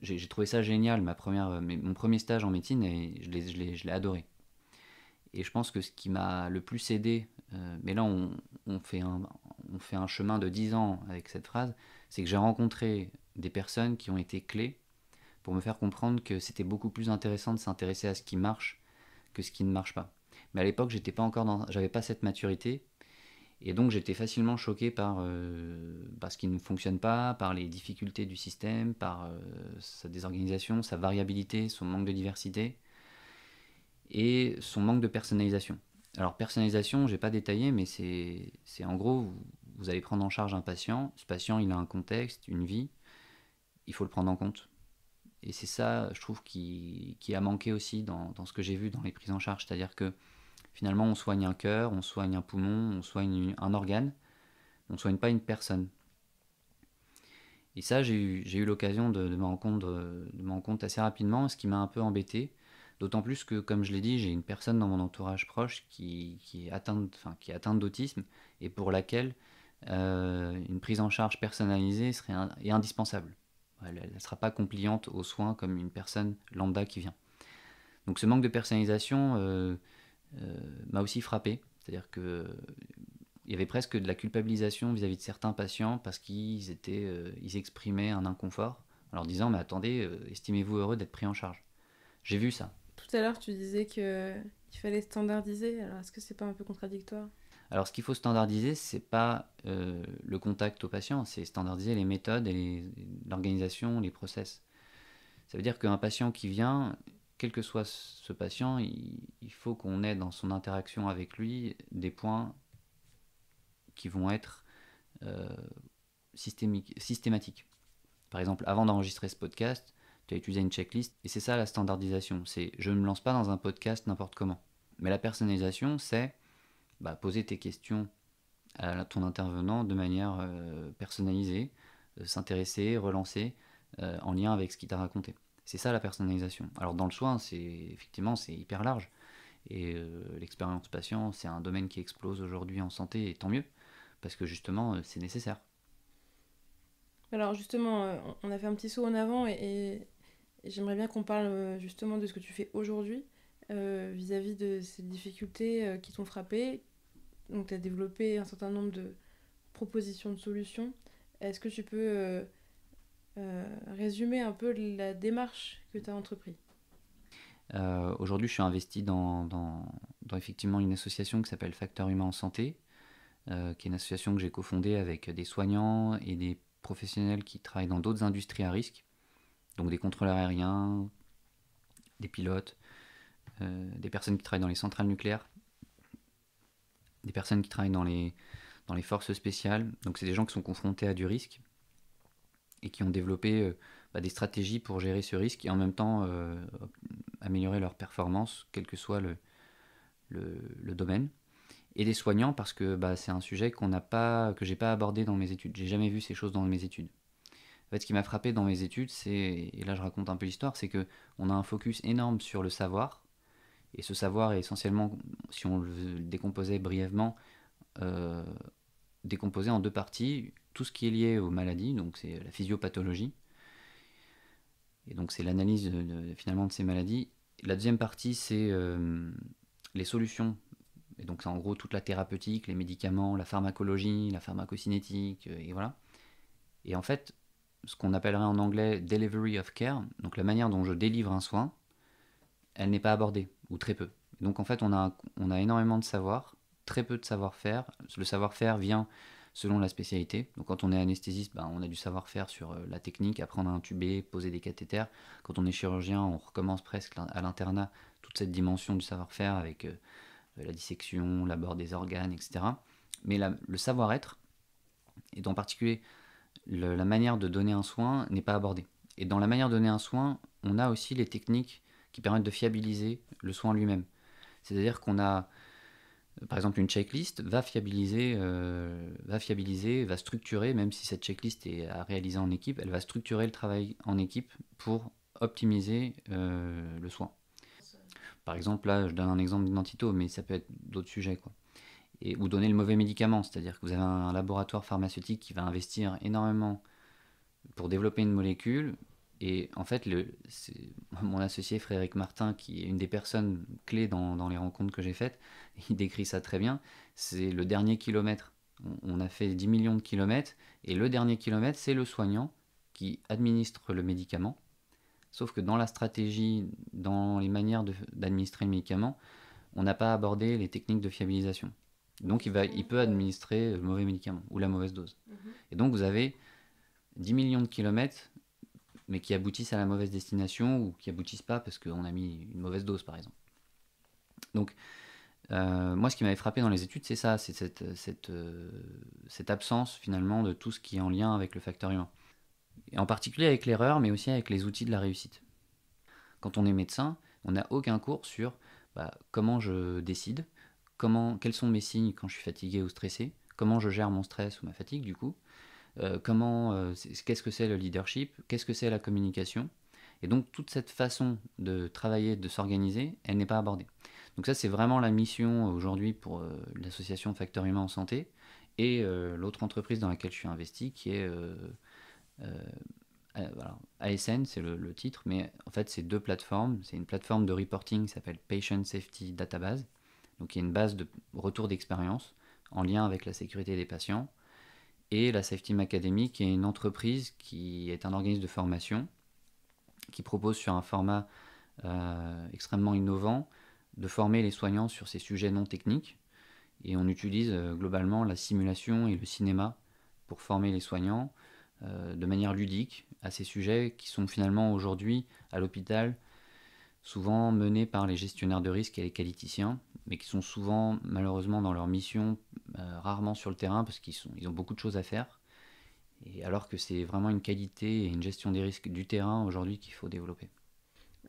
J'ai trouvé ça génial, mon premier stage en médecine, et je l'ai adoré. Et je pense que ce qui m'a le plus aidé, mais là on fait un chemin de 10 ans avec cette phrase, c'est que j'ai rencontré des personnes qui ont été clés pour me faire comprendre que c'était beaucoup plus intéressant de s'intéresser à ce qui marche que ce qui ne marche pas. Mais à l'époque, j'avais pas cette maturité, et donc j'étais facilement choqué par ce qui ne fonctionne pas, par les difficultés du système, par sa désorganisation, sa variabilité, son manque de diversité et son manque de personnalisation. Alors personnalisation, j'ai pas détaillé, mais c'est en gros, vous allez prendre en charge un patient. Ce patient, il a un contexte, une vie, il faut le prendre en compte. Et c'est ça, je trouve, qui a manqué aussi dans ce que j'ai vu dans les prises en charge. C'est-à-dire que finalement, on soigne un cœur, on soigne un poumon, on soigne un organe, on ne soigne pas une personne. Et ça, j'ai eu l'occasion de me rendre compte assez rapidement, ce qui m'a un peu embêté. D'autant plus que, comme je l'ai dit, j'ai une personne dans mon entourage proche qui est atteinte d'autisme et pour laquelle une prise en charge personnalisée est indispensable. Elle ne sera pas compliante aux soins comme une personne lambda qui vient. Donc ce manque de personnalisation m'a aussi frappé. C'est-à-dire que il y avait presque de la culpabilisation vis-à-vis de certains patients parce qu'ils exprimaient un inconfort en leur disant « mais attendez, estimez-vous heureux d'être pris en charge ». J'ai vu ça. Tout à l'heure, tu disais qu'il fallait standardiser. Alors, est-ce que c'est pas un peu contradictoire? Alors, ce qu'il faut standardiser, c'est pas le contact au patient, c'est standardiser les méthodes et l'organisation, les process. Ça veut dire qu'un patient qui vient, quel que soit ce patient, il faut qu'on ait dans son interaction avec lui des points qui vont être systématiques. Par exemple, avant d'enregistrer ce podcast, tu as utilisé une checklist, et c'est ça la standardisation. C'est je ne me lance pas dans un podcast n'importe comment. Mais la personnalisation, c'est poser tes questions à ton intervenant de manière personnalisée, s'intéresser, relancer, en lien avec ce qu'il t'a raconté. C'est ça la personnalisation. Alors dans le soin, c'est hyper large. Et l'expérience patient, c'est un domaine qui explose aujourd'hui en santé, et tant mieux, parce que justement, c'est nécessaire. Alors justement, on a fait un petit saut en avant et j'aimerais bien qu'on parle justement de ce que tu fais aujourd'hui vis-à-vis de ces difficultés qui t'ont frappé. Donc tu as développé un certain nombre de propositions de solutions. Est-ce que tu peux résumer un peu la démarche que tu as entreprise? Aujourd'hui, je suis investi dans effectivement une association qui s'appelle Facteur Humain en Santé, qui est une association que j'ai cofondée avec des soignants et des professionnels qui travaillent dans d'autres industries à risque, donc des contrôleurs aériens, des pilotes, des personnes qui travaillent dans les centrales nucléaires, des personnes qui travaillent dans les forces spéciales. Donc c'est des gens qui sont confrontés à du risque et qui ont développé des stratégies pour gérer ce risque et en même temps améliorer leur performance, quel que soit le domaine. Et des soignants parce que c'est un sujet que j'ai pas abordé dans mes études. J'ai jamais vu ces choses dans mes études. En fait, ce qui m'a frappé dans mes études, et là je raconte un peu l'histoire, c'est que on a un focus énorme sur le savoir. Et ce savoir est essentiellement, si on le décomposait brièvement, euh, décomposé en deux parties. Tout ce qui est lié aux maladies, donc c'est la physiopathologie, et donc c'est l'analyse finalement de ces maladies. La deuxième partie, c'est les solutions. Et donc c'est en gros toute la thérapeutique, les médicaments, la pharmacologie, la pharmacocinétique, et voilà. Et en fait, ce qu'on appellerait en anglais delivery of care, donc la manière dont je délivre un soin, elle n'est pas abordée, ou très peu. Donc en fait, on a énormément de savoir, très peu de savoir-faire. Le savoir-faire vient selon la spécialité. Donc quand on est anesthésiste, on a du savoir-faire sur la technique, apprendre à intuber, poser des cathéters. Quand on est chirurgien, on recommence presque à l'internat toute cette dimension du savoir-faire avec la dissection, l'abord des organes, etc. Mais le savoir-être, et en particulier la manière de donner un soin, n'est pas abordée. Et dans la manière de donner un soin, on a aussi les techniques qui permettent de fiabiliser le soin lui-même. C'est-à-dire qu'on a, par exemple, une checklist va fiabiliser, va structurer, même si cette checklist est à réaliser en équipe, elle va structurer le travail en équipe pour optimiser le soin. Par exemple, là, je donne un exemple d'identito, mais ça peut être d'autres sujets, quoi. Ou donner le mauvais médicament, c'est-à-dire que vous avez un laboratoire pharmaceutique qui va investir énormément pour développer une molécule, et en fait, c'est mon associé Frédéric Martin, qui est une des personnes clés dans les rencontres que j'ai faites, il décrit ça très bien, c'est le dernier kilomètre. On a fait 10 millions de kilomètres, et le dernier kilomètre, c'est le soignant qui administre le médicament. Sauf que dans la stratégie, dans les manières d'administrer le médicament, on n'a pas abordé les techniques de fiabilisation. Donc il peut administrer le mauvais médicament ou la mauvaise dose. Et donc vous avez 10 millions de kilomètres, mais qui aboutissent à la mauvaise destination ou qui aboutissent pas parce qu'on a mis une mauvaise dose, par exemple. Donc moi, ce qui m'avait frappé dans les études, c'est ça, c'est cette absence finalement de tout ce qui est en lien avec le facteur humain. Et en particulier avec l'erreur, mais aussi avec les outils de la réussite. Quand on est médecin, on n'a aucun cours sur comment je décide, quels sont mes signes quand je suis fatigué ou stressé, comment je gère mon stress ou ma fatigue du coup, qu'est-ce que c'est le leadership, qu'est-ce que c'est la communication. Et donc toute cette façon de travailler, de s'organiser, elle n'est pas abordée. Donc ça c'est vraiment la mission aujourd'hui pour l'association Facteurs Humains en Santé et l'autre entreprise dans laquelle je suis investi qui est voilà, ASN, c'est le titre, mais en fait c'est deux plateformes. C'est une plateforme de reporting qui s'appelle Patient Safety Database, donc il y a une base de retour d'expérience en lien avec la sécurité des patients, et la Safety Academy qui est une entreprise qui est un organisme de formation qui propose sur un format extrêmement innovant de former les soignants sur ces sujets non techniques, et on utilise globalement la simulation et le cinéma pour former les soignants de manière ludique à ces sujets qui sont finalement aujourd'hui à l'hôpital souvent menés par les gestionnaires de risque et les qualiticiens, mais qui sont souvent malheureusement dans leur mission rarement sur le terrain parce qu'ils ont beaucoup de choses à faire, et alors que c'est vraiment une qualité et une gestion des risques du terrain aujourd'hui qu'il faut développer.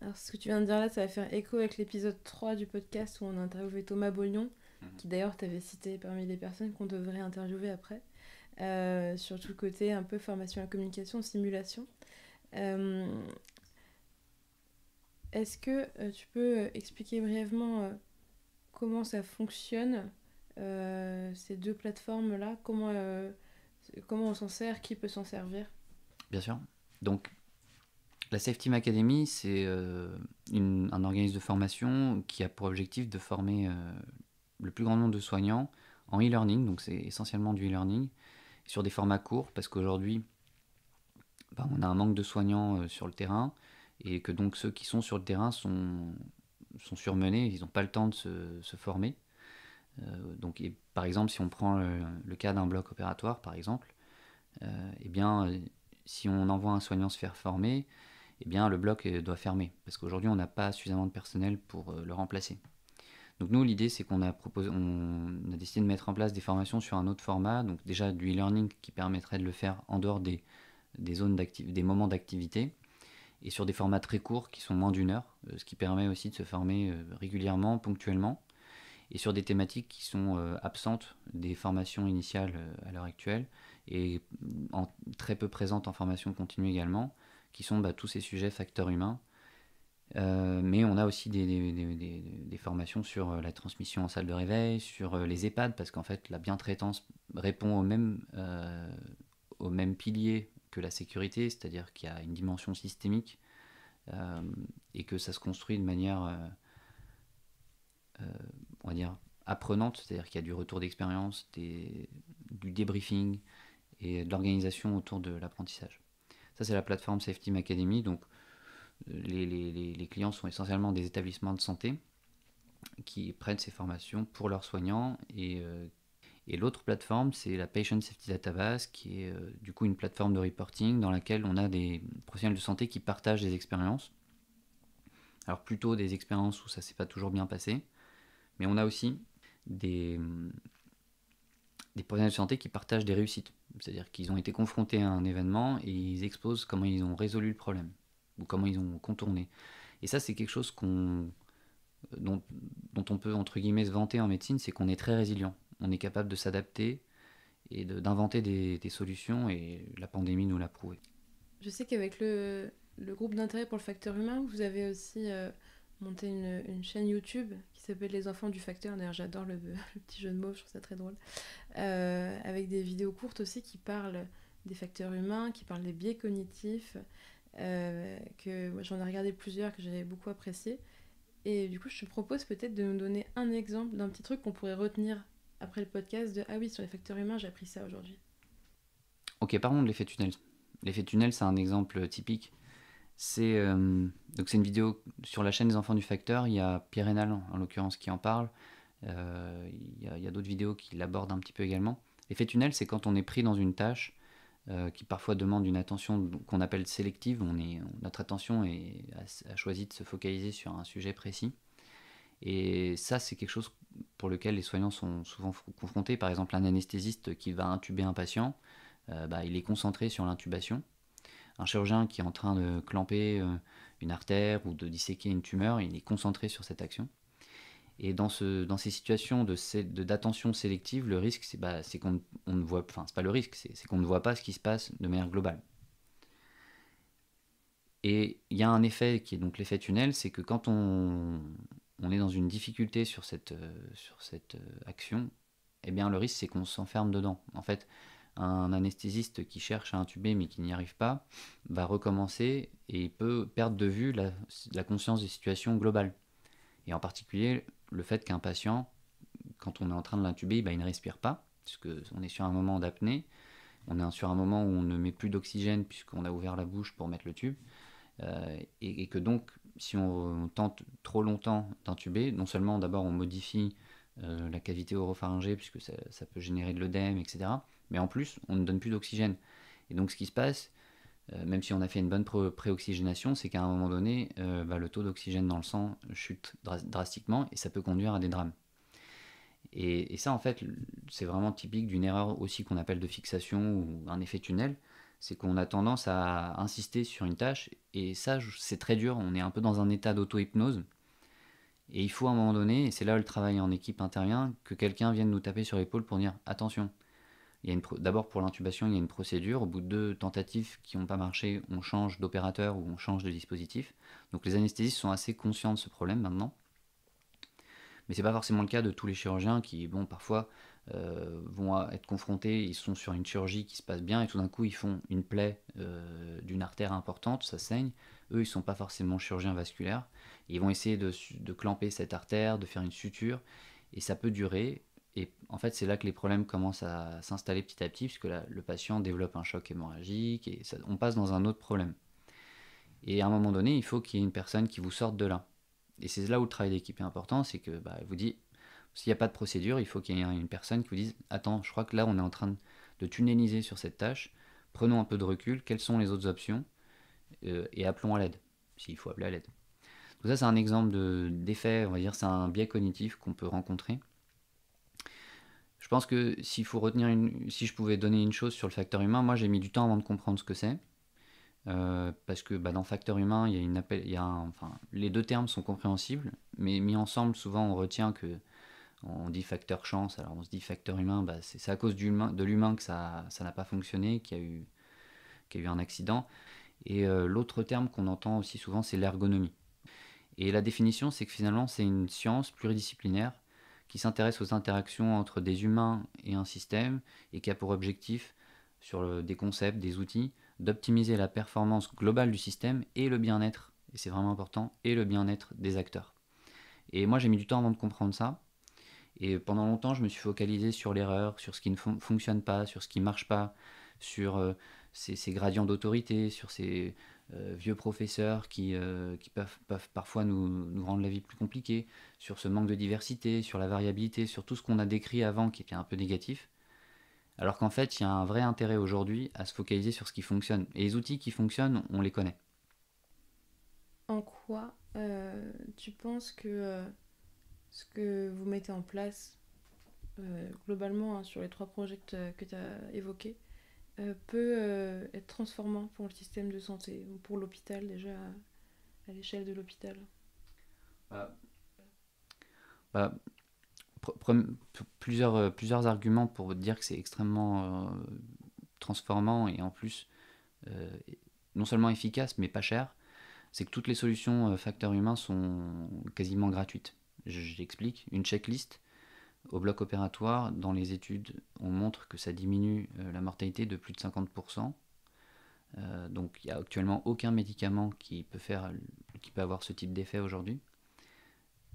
Alors ce que tu viens de dire là, ça va faire écho avec l'épisode 3 du podcast où on a interviewé Thomas Bollion, qui d'ailleurs t'avait cité parmi les personnes qu'on devrait interviewer après. Sur tout le côté un peu formation à la communication, simulation. Est-ce que tu peux expliquer brièvement comment ça fonctionne, ces deux plateformes-là, comment on s'en sert, qui peut s'en servir? Bien sûr. Donc, la Safety Academy, c'est un organisme de formation qui a pour objectif de former le plus grand nombre de soignants en e-learning, donc c'est essentiellement du e-learning, sur des formats courts, parce qu'aujourd'hui, on a un manque de soignants sur le terrain, et que donc ceux qui sont sur le terrain sont surmenés, ils n'ont pas le temps de se former. Donc, par exemple, si on prend le cas d'un bloc opératoire, par exemple, si on envoie un soignant se faire former, le bloc doit fermer, parce qu'aujourd'hui, on n'a pas suffisamment de personnel pour le remplacer. Donc nous, l'idée, c'est qu'on a décidé de mettre en place des formations sur un autre format, donc déjà du e-learning qui permettrait de le faire en dehors des des moments d'activité, et sur des formats très courts qui sont moins d'une heure, ce qui permet aussi de se former régulièrement, ponctuellement, et sur des thématiques qui sont absentes des formations initiales à l'heure actuelle, et très peu présentes en formation continue également, qui sont tous ces sujets facteurs humains. Mais on a aussi des formations sur la transmission en salle de réveil, sur les EHPAD, parce qu'en fait la bientraitance répond au même pilier que la sécurité, c'est-à-dire qu'il y a une dimension systémique et que ça se construit de manière, on va dire, apprenante, c'est-à-dire qu'il y a du retour d'expérience, du débriefing et de l'organisation autour de l'apprentissage. Ça, c'est la plateforme Safety Academy. Donc, les clients sont essentiellement des établissements de santé qui prennent ces formations pour leurs soignants. Et l'autre plateforme, c'est la Patient Safety Database, qui est du coup une plateforme de reporting dans laquelle on a des professionnels de santé qui partagent des expériences. Alors plutôt des expériences où ça s'est pas toujours bien passé, mais on a aussi des professionnels de santé qui partagent des réussites. C'est-à-dire qu'ils ont été confrontés à un événement et ils exposent comment ils ont résolu le problème ou comment ils ont contourné. Et ça, c'est quelque chose dont on peut, entre guillemets, se vanter en médecine, c'est qu'on est très résilient. On est capable de s'adapter et d'inventer des solutions, et la pandémie nous l'a prouvé. Je sais qu'avec le groupe d'intérêt pour le facteur humain, vous avez aussi monté une chaîne YouTube qui s'appelle Les Enfants du Facteur. D'ailleurs, j'adore le petit jeu de mots, je trouve ça très drôle. Avec des vidéos courtes aussi qui parlent des facteurs humains, qui parlent des biais cognitifs, que moi, j'en ai regardé plusieurs que j'avais beaucoup apprécié. Et du coup, je te propose peut-être de nous donner un exemple d'un petit truc qu'on pourrait retenir après le podcast de « Ah oui, sur les facteurs humains, j'ai appris ça aujourd'hui ». Ok, parlons de l'effet tunnel. L'effet tunnel, c'est un exemple typique. C'est une vidéo sur la chaîne des Enfants du Facteur. Il y a Pierre Rénal, en l'occurrence, qui en parle. Il y a d'autres vidéos qui l'abordent un petit peu également. L'effet tunnel, c'est quand on est pris dans une tâche qui parfois demande une attention qu'on appelle sélective. Notre attention a choisi de se focaliser sur un sujet précis. Et ça, c'est quelque chose pour lequel les soignants sont souvent confrontés. Par exemple, un anesthésiste qui va intuber un patient, il est concentré sur l'intubation. Un chirurgien qui est en train de clamper une artère ou de disséquer une tumeur, il est concentré sur cette action. Et dans ces situations d'attention sélective, le risque, c'est qu'on ne voit, enfin, c'est pas le risque, c'est qu'on ne voit pas ce qui se passe de manière globale. Et il y a un effet qui est donc l'effet tunnel, c'est que quand on est dans une difficulté sur cette action, eh bien le risque, c'est qu'on s'enferme dedans. En fait, un anesthésiste qui cherche à intuber mais qui n'y arrive pas va recommencer et peut perdre de vue la conscience des situations globales. Et en particulier, le fait qu'un patient, quand on est en train de l'intuber, il ne respire pas, puisqu'on est sur un moment d'apnée, on est sur un moment où on ne met plus d'oxygène puisqu'on a ouvert la bouche pour mettre le tube, et que donc, si on tente trop longtemps d'intuber, non seulement d'abord on modifie la cavité oropharyngée, puisque ça peut générer de l'œdème, etc., mais en plus, on ne donne plus d'oxygène. Et donc ce qui se passe, même si on a fait une bonne préoxygénation, c'est qu'à un moment donné, le taux d'oxygène dans le sang chute drastiquement et ça peut conduire à des drames. Et ça, en fait, c'est vraiment typique d'une erreur aussi qu'on appelle de fixation ou un effet tunnel. C'est qu'on a tendance à insister sur une tâche, et ça, c'est très dur. On est un peu dans un état d'auto-hypnose. Et il faut à un moment donné, et c'est là où le travail en équipe intervient, que quelqu'un vienne nous taper sur l'épaule pour dire « Attention ». D'abord pour l'intubation, il y a une procédure. Au bout de 2 tentatives qui n'ont pas marché, on change d'opérateur ou on change de dispositif. Donc les anesthésistes sont assez conscients de ce problème maintenant. Mais ce n'est pas forcément le cas de tous les chirurgiens qui, parfois, vont être confrontés. Ils sont sur une chirurgie qui se passe bien et tout d'un coup, ils font une plaie d'une artère importante, ça saigne. Eux, ils ne sont pas forcément chirurgiens vasculaires. Ils vont essayer de clamper cette artère, de faire une suture, et ça peut durer. Et en fait, c'est là que les problèmes commencent à s'installer petit à petit, puisque le patient développe un choc hémorragique, et on passe dans un autre problème. Et à un moment donné, il faut qu'il y ait une personne qui vous sorte de là. Et c'est là où le travail d'équipe est important, c'est que elle vous dit, s'il n'y a pas de procédure, il faut qu'il y ait une personne qui vous dise « Attends, je crois que là, on est en train de tunneliser sur cette tâche, prenons un peu de recul, quelles sont les autres options, et appelons à l'aide, s'il faut appeler à l'aide. » Donc ça, c'est un exemple d'effet, on va dire, c'est un biais cognitif qu'on peut rencontrer. Je pense que si je pouvais donner une chose sur le facteur humain, moi j'ai mis du temps avant de comprendre ce que c'est. Parce que dans facteur humain, les deux termes sont compréhensibles, mais mis ensemble, souvent on retient que on dit facteur chance, alors on se dit facteur humain, c'est à cause de l'humain que ça n'a pas fonctionné, qu'il y a eu un accident. Et l'autre terme qu'on entend aussi souvent, c'est l'ergonomie. Et la définition, c'est que finalement, c'est une science pluridisciplinaire qui s'intéresse aux interactions entre des humains et un système et qui a pour objectif, des concepts, des outils, d'optimiser la performance globale du système et le bien-être, et c'est vraiment important, et le bien-être des acteurs. Et moi, j'ai mis du temps avant de comprendre ça. Et pendant longtemps, je me suis focalisé sur l'erreur, sur ce qui ne fonctionne pas, sur ce qui ne marche pas, sur ces gradients d'autorité, sur ces vieux professeurs qui peuvent parfois nous rendre la vie plus compliquée, sur ce manque de diversité, sur la variabilité, sur tout ce qu'on a décrit avant qui était un peu négatif. Alors qu'en fait, il y a un vrai intérêt aujourd'hui à se focaliser sur ce qui fonctionne. Et les outils qui fonctionnent, on les connaît. En quoi tu penses que ce que vous mettez en place, globalement, hein, sur les 3 projets que tu as évoqués, peut être transformant pour le système de santé ou pour l'hôpital déjà à l'échelle de l'hôpital? Bah, bah, plusieurs arguments pour dire que c'est extrêmement transformant et en plus euh, non seulement efficace mais pas cher. C'est que toutes les solutions facteurs humains sont quasiment gratuites. J'explique. Une checklist au bloc opératoire, dans les études, on montre que ça diminue la mortalité de plus de 50%. Donc il n'y a actuellement aucun médicament qui peut avoir ce type d'effet aujourd'hui.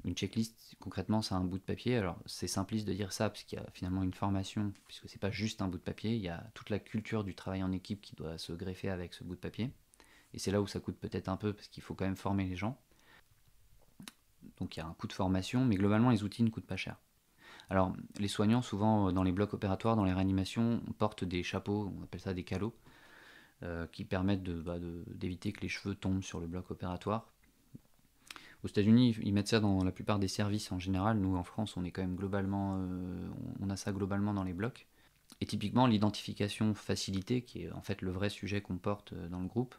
Une checklist, concrètement, c'est un bout de papier. Alors c'est simpliste de dire ça parce qu'il y a finalement une formation, puisque c'est pas juste un bout de papier, il y a toute la culture du travail en équipe qui doit se greffer avec ce bout de papier. Et c'est là où ça coûte peut-être un peu parce qu'il faut quand même former les gens. Donc il y a un coût de formation, mais globalement les outils ne coûtent pas cher. Alors les soignants, souvent dans les blocs opératoires, dans les réanimations, portent des chapeaux, on appelle ça des calots, qui permettent d'éviter que les cheveux tombent sur le bloc opératoire. Aux États-Unis, ils mettent ça dans la plupart des services en général. Nous, en France, on est quand même on a ça globalement dans les blocs. Et typiquement, l'identification facilitée, qui est en fait le vrai sujet qu'on porte dans le groupe,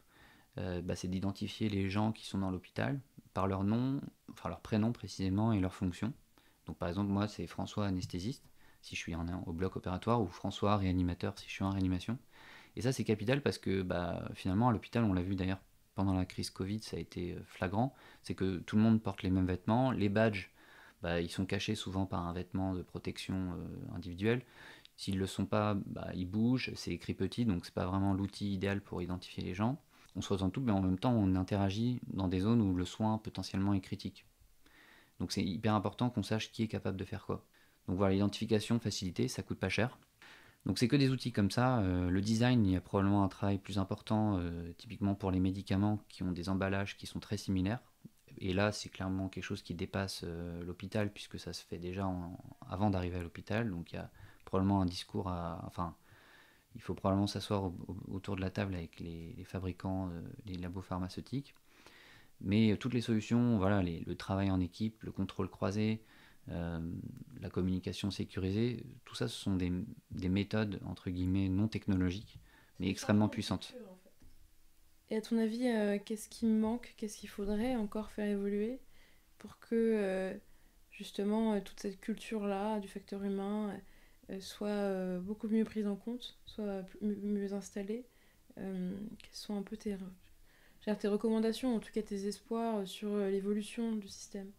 c'est d'identifier les gens qui sont dans l'hôpital par leur nom, enfin leur prénom précisément et leur fonction. Donc par exemple, moi, c'est François anesthésiste, si je suis au bloc opératoire, ou François réanimateur, si je suis en réanimation. Et ça, c'est capital parce que finalement, à l'hôpital, on l'a vu d'ailleurs pendant la crise Covid, ça a été flagrant, c'est que tout le monde porte les mêmes vêtements. Les badges, ils sont cachés souvent par un vêtement de protection individuelle. S'ils ne le sont pas, ils bougent, c'est écrit petit, donc c'est pas vraiment l'outil idéal pour identifier les gens. On se ressemble tous, mais en même temps, on interagit dans des zones où le soin potentiellement est critique. Donc c'est hyper important qu'on sache qui est capable de faire quoi. Donc voilà, l'identification facilitée, ça coûte pas cher. Donc c'est que des outils comme ça. Le design, il y a probablement un travail plus important, typiquement pour les médicaments qui ont des emballages qui sont très similaires. Et là, c'est clairement quelque chose qui dépasse l'hôpital, puisque ça se fait déjà avant d'arriver à l'hôpital. Donc il y a probablement un discours il faut probablement s'asseoir autour de la table avec les fabricants, les labos pharmaceutiques. Mais toutes les solutions, voilà, le travail en équipe, le contrôle croisé, la communication sécurisée, tout ça, ce sont des méthodes, entre guillemets, non technologiques, mais extrêmement puissantes. Et à ton avis, qu'est-ce qui manque, qu'est-ce qu'il faudrait encore faire évoluer pour que justement toute cette culture-là du facteur humain soit beaucoup mieux prise en compte, soit mieux installée? Quelles sont un peu tes recommandations, en tout cas tes espoirs sur l'évolution du système?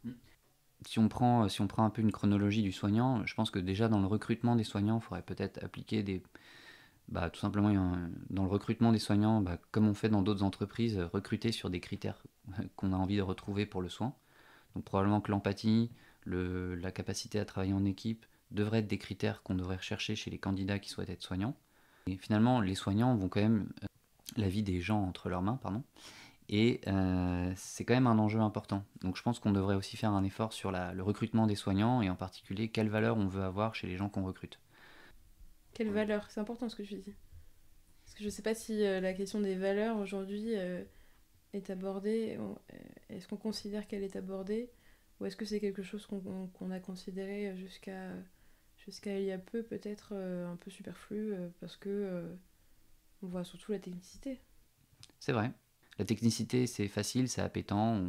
Si on prend un peu une chronologie du soignant, je pense que déjà dans le recrutement des soignants, il faudrait peut-être appliquer tout simplement dans le recrutement des soignants, comme on fait dans d'autres entreprises, recruter sur des critères qu'on a envie de retrouver pour le soin. Donc probablement que l'empathie, la capacité à travailler en équipe devraient être des critères qu'on devrait rechercher chez les candidats qui souhaitent être soignants. Et finalement, les soignants vont quand même la vie des gens entre leurs mains, pardon. Et c'est quand même un enjeu important. Donc je pense qu'on devrait aussi faire un effort sur le recrutement des soignants et en particulier quelle valeur on veut avoir chez les gens qu'on recrute. Quelle valeur? C'est important ce que tu dis. Parce que je ne sais pas si la question des valeurs aujourd'hui est abordée. Est-ce qu'on considère qu'elle est abordée? Ou est-ce que c'est quelque chose qu'on a considéré jusqu'à il y a peu peut-être un peu superflu parce que on voit surtout la technicité. C'est vrai. La technicité, c'est facile, c'est appétant.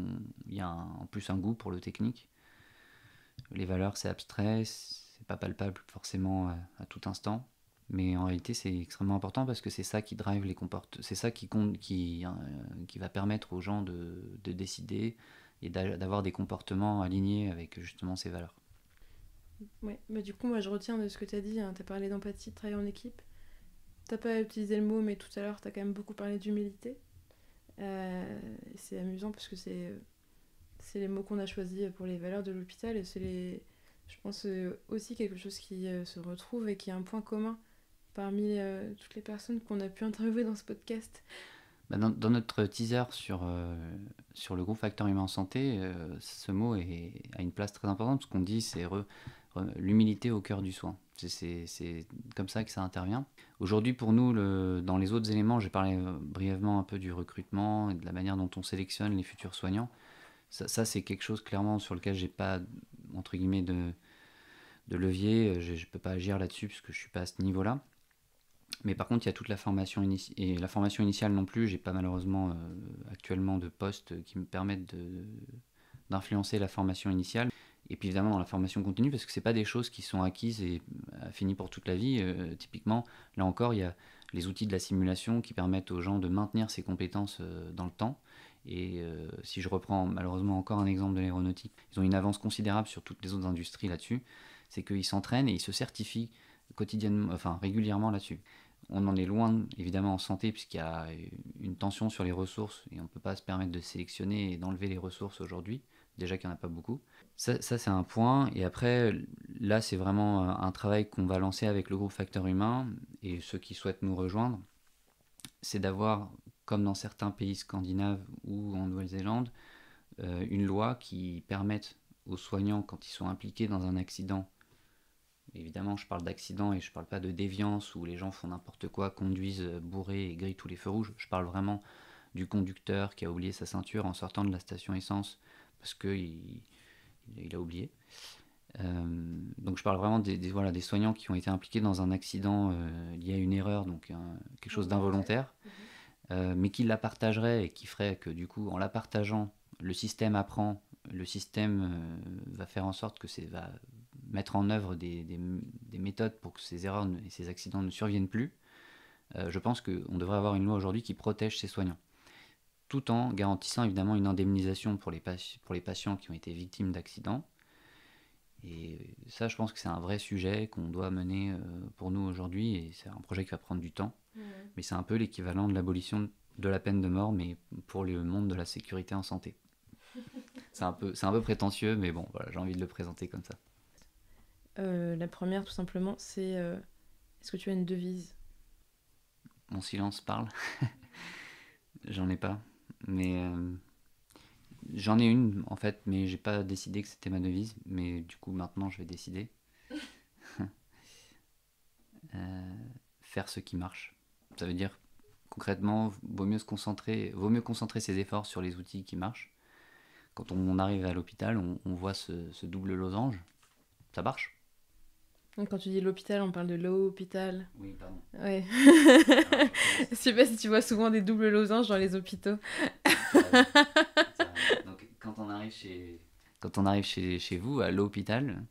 Il y a en plus un goût pour le technique. Les valeurs, c'est abstrait, c'est pas palpable forcément à tout instant. Mais en réalité, c'est extrêmement important parce que c'est ça qui drive les comportements. C'est ça qui compte, qui va permettre aux gens de décider et d'avoir des comportements alignés avec justement ces valeurs. Ouais, bah du coup, moi je retiens de ce que tu as dit, hein, tu as parlé d'empathie, de travail en équipe. T'as pas utilisé le mot, mais tout à l'heure, tu as quand même beaucoup parlé d'humilité. C'est amusant parce que c'est les mots qu'on a choisis pour les valeurs de l'hôpital et je pense aussi quelque chose qui se retrouve et qui est un point commun parmi toutes les personnes qu'on a pu interviewer dans ce podcast. Bah, dans notre teaser sur le groupe Facteur Humain en Santé, ce mot a une place très importante. Ce qu'on dit, c'est l'humilité au cœur du soin. C'est comme ça que ça intervient. Aujourd'hui, pour nous, dans les autres éléments, j'ai parlé brièvement un peu du recrutement et de la manière dont on sélectionne les futurs soignants. Ça c'est quelque chose clairement sur lequel j'ai pas, entre guillemets, de levier. Je peux pas agir là-dessus parce que je suis pas à ce niveau-là. Mais par contre, il y a toute la formation initiale. Et la formation initiale non plus, j'ai pas malheureusement actuellement de postes qui me permettent d'influencer la formation initiale. Et puis évidemment dans la formation continue, parce que c'est pas des choses qui sont acquises et finies pour toute la vie. Typiquement, là encore, il y a les outils de la simulation qui permettent aux gens de maintenir ces compétences dans le temps. Et si je reprends malheureusement encore un exemple de l'aéronautique, ils ont une avance considérable sur toutes les autres industries là-dessus. C'est qu'ils s'entraînent et ils se certifient quotidiennement, enfin régulièrement là-dessus. On en est loin, évidemment, en santé, puisqu'il y a une tension sur les ressources et on ne peut pas se permettre de sélectionner et d'enlever les ressources aujourd'hui. Déjà qu'il n'y en a pas beaucoup. Ça c'est un point. Et après, là, c'est vraiment un travail qu'on va lancer avec le groupe Facteur Humain et ceux qui souhaitent nous rejoindre. C'est d'avoir, comme dans certains pays scandinaves ou en Nouvelle-Zélande, une loi qui permette aux soignants, quand ils sont impliqués dans un accident, évidemment, je parle d'accident et je parle pas de déviance où les gens font n'importe quoi, conduisent bourrés et grillent tous les feux rouges. Je parle vraiment du conducteur qui a oublié sa ceinture en sortant de la station essence parce qu'il a oublié. Donc je parle vraiment voilà, des soignants qui ont été impliqués dans un accident lié à une erreur, donc quelque chose d'involontaire, mais qui la partageraient et qui ferait que du coup, en la partageant, le système apprend, le système va faire en sorte que va mettre en œuvre des méthodes pour que ces erreurs et ces accidents ne surviennent plus. Je pense qu'on devrait avoir une loi aujourd'hui qui protège ces soignants, tout en garantissant évidemment une indemnisation pour les patients qui ont été victimes d'accidents. Et ça, je pense que c'est un vrai sujet qu'on doit mener pour nous aujourd'hui, et c'est un projet qui va prendre du temps. Mais c'est un peu l'équivalent de l'abolition de la peine de mort, mais pour le monde de la sécurité en santé. C'est un peu prétentieux, mais bon, voilà, j'ai envie de le présenter comme ça. La première, tout simplement, c'est est-ce que tu as une devise ? Mon silence parle. J'en ai pas. Mais j'en ai une, en fait, mais j'ai pas décidé que c'était ma devise. Mais du coup, maintenant, je vais décider. Faire ce qui marche. Ça veut dire, concrètement, vaut mieux concentrer ses efforts sur les outils qui marchent. Quand on arrive à l'hôpital, on voit ce double losange. Ça marche. Donc, quand tu dis l'hôpital, on parle de l'hôpital. Oui, pardon. Ouais. Je sais pas si tu vois souvent des doubles losanges dans les hôpitaux. Donc, quand on arrive chez vous, à l'hôpital,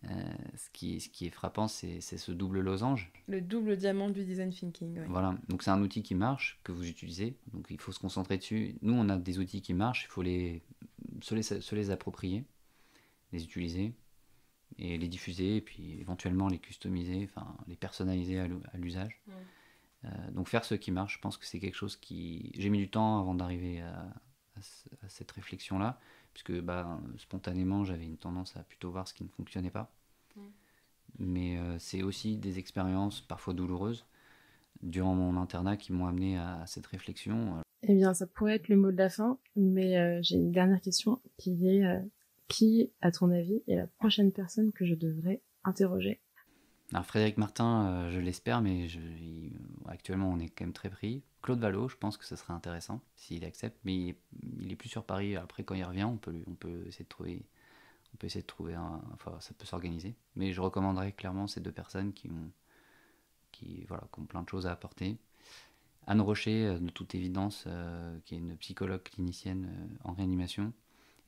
ce qui est frappant, c'est ce double losange. Le double diamant du design thinking. Ouais. Voilà, donc c'est un outil qui marche, que vous utilisez, donc il faut se concentrer dessus. Nous, on a des outils qui marchent, il faut se les approprier, les utiliser, et les diffuser, et puis éventuellement les customiser, enfin les personnaliser à l'usage. Donc faire ce qui marche, je pense que c'est quelque chose qui... J'ai mis du temps avant d'arriver à cette réflexion-là, puisque spontanément j'avais une tendance à plutôt voir ce qui ne fonctionnait pas. Mais c'est aussi des expériences parfois douloureuses durant mon internat qui m'ont amené à cette réflexion. Eh bien, ça pourrait être le mot de la fin, mais j'ai une dernière question qui est qui, à ton avis, est la prochaine personne que je devrais interroger ? Alors Frédéric Martin, je l'espère, mais actuellement on est quand même très pris. Claude Vallot, je pense que ce serait intéressant s'il accepte, mais il est plus sur Paris. Après, quand il revient, on peut essayer de trouver on peut essayer de trouver enfin, ça peut s'organiser. Mais je recommanderais clairement ces 2 personnes qui ont plein de choses à apporter. Anne Rocher, de toute évidence, qui est une psychologue clinicienne en réanimation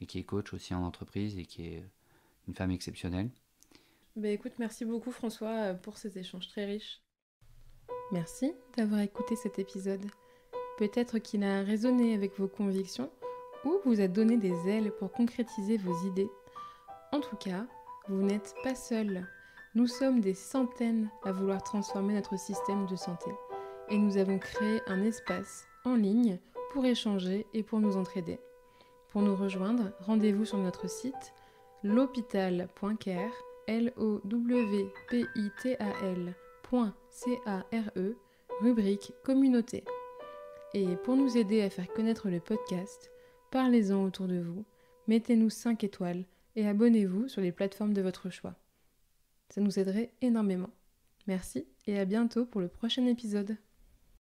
et qui est coach aussi en entreprise et qui est une femme exceptionnelle. Écoute, merci beaucoup François pour cet échange très riche. Merci d'avoir écouté cet épisode. Peut-être qu'il a résonné avec vos convictions ou vous a donné des ailes pour concrétiser vos idées. En tout cas, vous n'êtes pas seul. Nous sommes des centaines à vouloir transformer notre système de santé. Et nous avons créé un espace en ligne pour échanger et pour nous entraider. Pour nous rejoindre, rendez-vous sur notre site l'hôpital.care, lowpital.care, rubrique communauté. Et pour nous aider à faire connaître le podcast, parlez-en autour de vous, mettez-nous 5 étoiles et abonnez-vous sur les plateformes de votre choix. Ça nous aiderait énormément. Merci et à bientôt pour le prochain épisode.